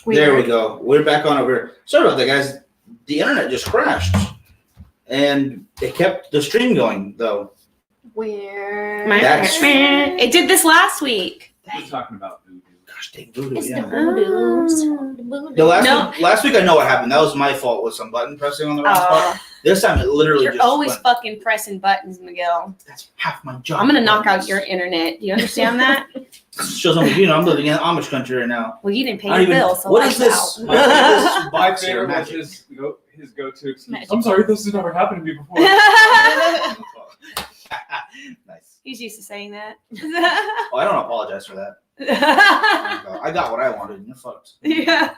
There we go. We're back on over here. Sorry about that, guys. The internet just crashed, and it kept the stream going though. Where? That's- It did this last week. We're talking about voodoo. Gosh dang voodoo! It's the Yeah. voodoos. Oh. The voodoos. The No. last week I know what happened. That was my fault with some button pressing on the wrong spot. This time it literally You're just always went, fucking pressing buttons, Miguel. that's half my job. I'm gonna knock out your internet. Do you understand that? Shows them, I'm living in Amish country right now. Well, you didn't pay I your don't even- bill, so what watch is this? out. What is this My box here? favorite was Magic. his go-to excuse. Magic. I'm sorry, this has never happened to me before. Nice. He's used to saying that. Oh, I don't apologize for that. I got what I wanted. And you're fucked. Yeah.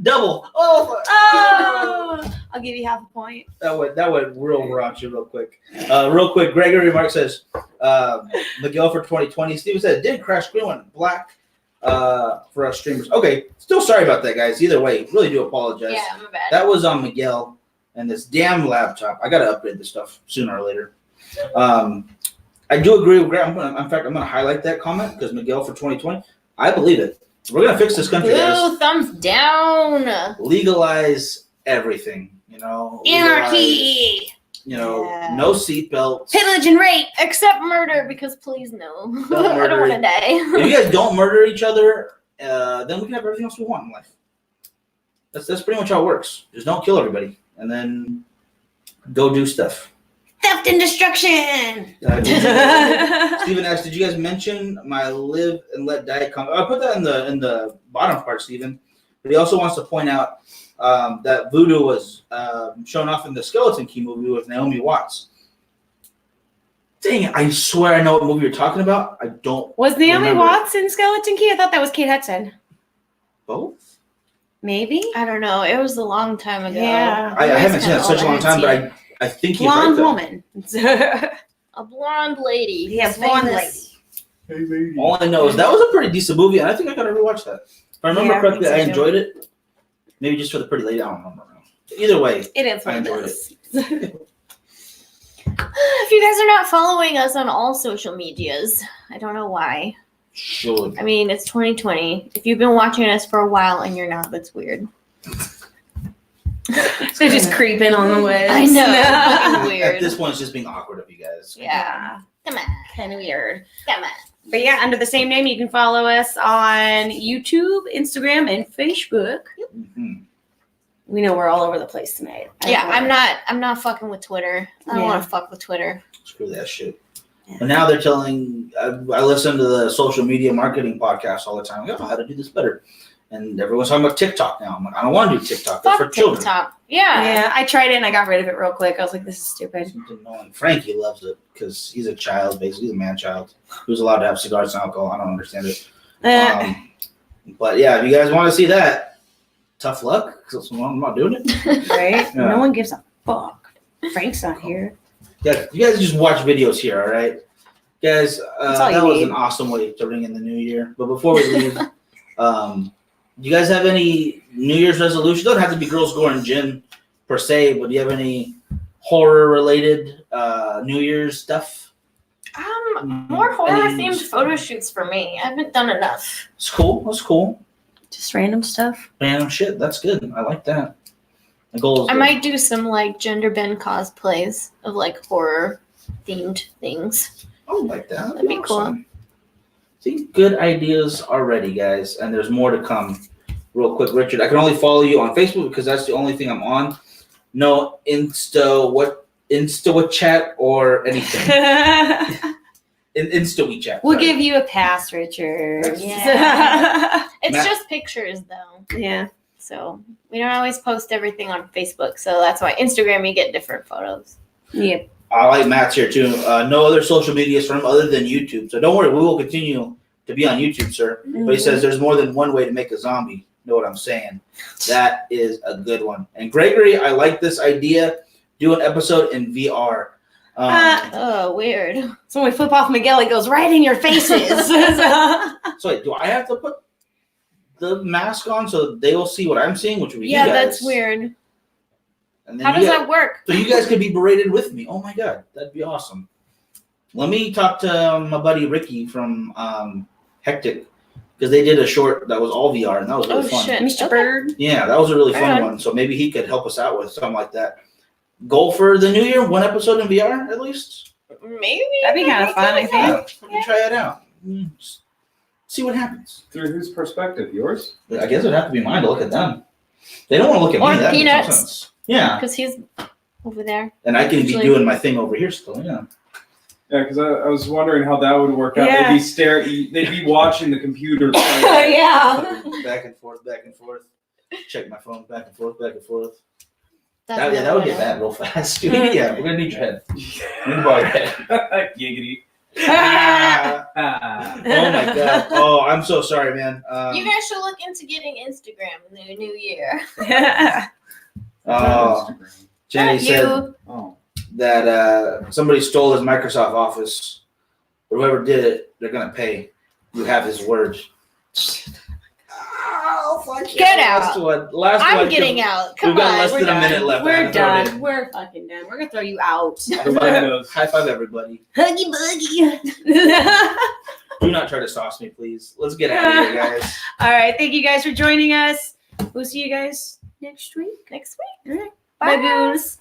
Double. Oh, fuck. Oh, I'll give you half a point. That went real raunchy real quick. Real quick, Gregory Mark says, Miguel for 2020. Steven said, it did crash screen went black for us streamers. Okay, still sorry about that, guys. Either way, really do apologize. Yeah, my bad. That was on Miguel. and this damn laptop. I gotta upgrade this stuff sooner or later. I do agree with Grant. In fact, I'm gonna highlight that comment because Miguel for 2020. I believe it. We're gonna fix this country, guys. Ooh, thumbs down. Legalize everything. Anarchy. Yeah. No seatbelts. Pillage and rape. Except murder, because please no. Don't I murder. don't want to die. If you guys don't murder each other, then we can have everything else we want in life. That's pretty much how it works. Just don't kill everybody, and then go do stuff. Theft and destruction. Stephen asked, "Did you guys mention my live and let die comment?" I put that in the bottom part, Stephen. But he also wants to point out that Voodoo was shown off in the Skeleton Key movie with Naomi Watts. Dang it! I swear I know what movie you're talking about. I don't. Was Naomi remember. Watts in Skeleton Key? I thought that was Kate Hudson. Both. Maybe. I don't know. It was a long time ago. Yeah. I haven't seen it in such a long time, but I think he's Blonde right though. woman. A blonde lady. Yeah, who's blonde famous. Hey, lady. All I know is that was a pretty decent movie, and I think I gotta rewatch that. If I remember Yeah, correctly, me I too. enjoyed it. Maybe just for the pretty lady. I don't remember. Either way, It is I one of enjoyed those. If you guys are not following us on all social medias, I don't know why. should. I mean, it's 2020. If you've been watching us for a while and you're not, that's weird. They're just creeping on the way. I know. Fucking At weird. this point, it's just being awkward of you guys. Yeah. Come on. Kind of weird. Come on. But yeah, under the same name, you can follow us on YouTube, Instagram, and Facebook. Mhm. We know we're all over the place tonight. Yeah, I'm not fucking with Twitter. I don't Yeah. want to fuck with Twitter. Screw that shit. And now they're telling. I listen to the social media marketing podcast all the time. Oh, how to do this better. And everyone's talking about TikTok now. I'm like, I don't want to do TikTok. That's for Fuck children. TikTok. Yeah. Yeah, I tried it and I got rid of it real quick. I was like, this is stupid. And Frankie loves it because he's a child, basically. He's a man child who's allowed to have cigars and alcohol. I don't understand it. But yeah, if you guys want to see that, tough luck because I'm not doing it. Right? Yeah. No one gives a fuck. Frank's not here. Yeah, you guys just watch videos here, all right? Guys, That's all you that was need. an awesome way to ring in the new year. But before we leave, do you guys have any New Year's resolutions? Don't have to be Girls, Gore and Gin per se, but do you have any horror-related New Year's stuff? More horror Any- themed photo shoots for me. I haven't done enough. It's cool. That's cool. Just random stuff. Random shit. That's good. I like that. The goal is I good. might do some like gender bend cosplays of like horror themed things. I would like that. That'd be cool. Awesome. See, good ideas already, guys, and there's more to come. Real quick, Richard, I can only follow you on Facebook because that's the only thing I'm on. No Insta chat or anything. Insta WeChat. We'll sorry. give you a pass, Richard. Yeah. It's Matt- just pictures though. Yeah. So we don't always post everything on Facebook. So that's why Instagram you get different photos. Yep. I like Matt's here too. No other social medias from other than YouTube. So don't worry, we will continue to be on YouTube, sir. But he says there's more than one way to make a zombie. Know what I'm saying? That is a good one. And Gregory, I like this idea. Do an episode in VR. Oh, weird. So when we flip off Miguel, it goes right in your faces. So wait, do I have to put the mask on so they will see what I'm seeing, which would be Yeah, you guys? that's weird. And then How you does guys- that work? So you guys could be berated with me. Oh my god, that'd be awesome. Let me talk to my buddy Ricky from Hectic because they did a short that was all VR and that was really Oh fun. shit. Mr. Okay. Bird. Yeah, that was a really fun Right on. one. So maybe he could help us out with something like that. Goal for the new year: one episode in VR at least. Maybe. That'd be kind of fun, I think. Yeah, let me try it out. Just see what happens. Through whose perspective? Yours? I guess it'd have to be mine to look at them. They don't want to look at Or me. That makes no Peanuts. sense. Yeah, Because he's over there. and I can be Actually- doing my thing over here still. Yeah. Yeah, because I was wondering how that would work out. Yeah. They'd be watching the computer. Yeah. Back and forth, back and forth. Check my phone, back and forth, back and forth. That's That would another get one. bad real fast. Yeah, we're gonna need your head. We're gonna borrow your head. Giggity. Ah, Ah. oh my god. Oh, I'm so sorry, man. You guys should look into getting Instagram in the new year. Jenny Not said you. Oh. that somebody stole his Microsoft Office. But whoever did it, they're gonna pay. You have his word. Oh, fuck Get Last out. one. Last I'm one. getting out. Come We've got on. less than a minute left. I We're have to throw it done. in. We're fucking done. We're gonna throw you out. Everybody, high five everybody. Huggy buggy. Do not try to sauce me, please. Let's get out of here, guys. All right. Thank you guys for joining us. We'll see you guys next week. Next week. All right. Bye, goose.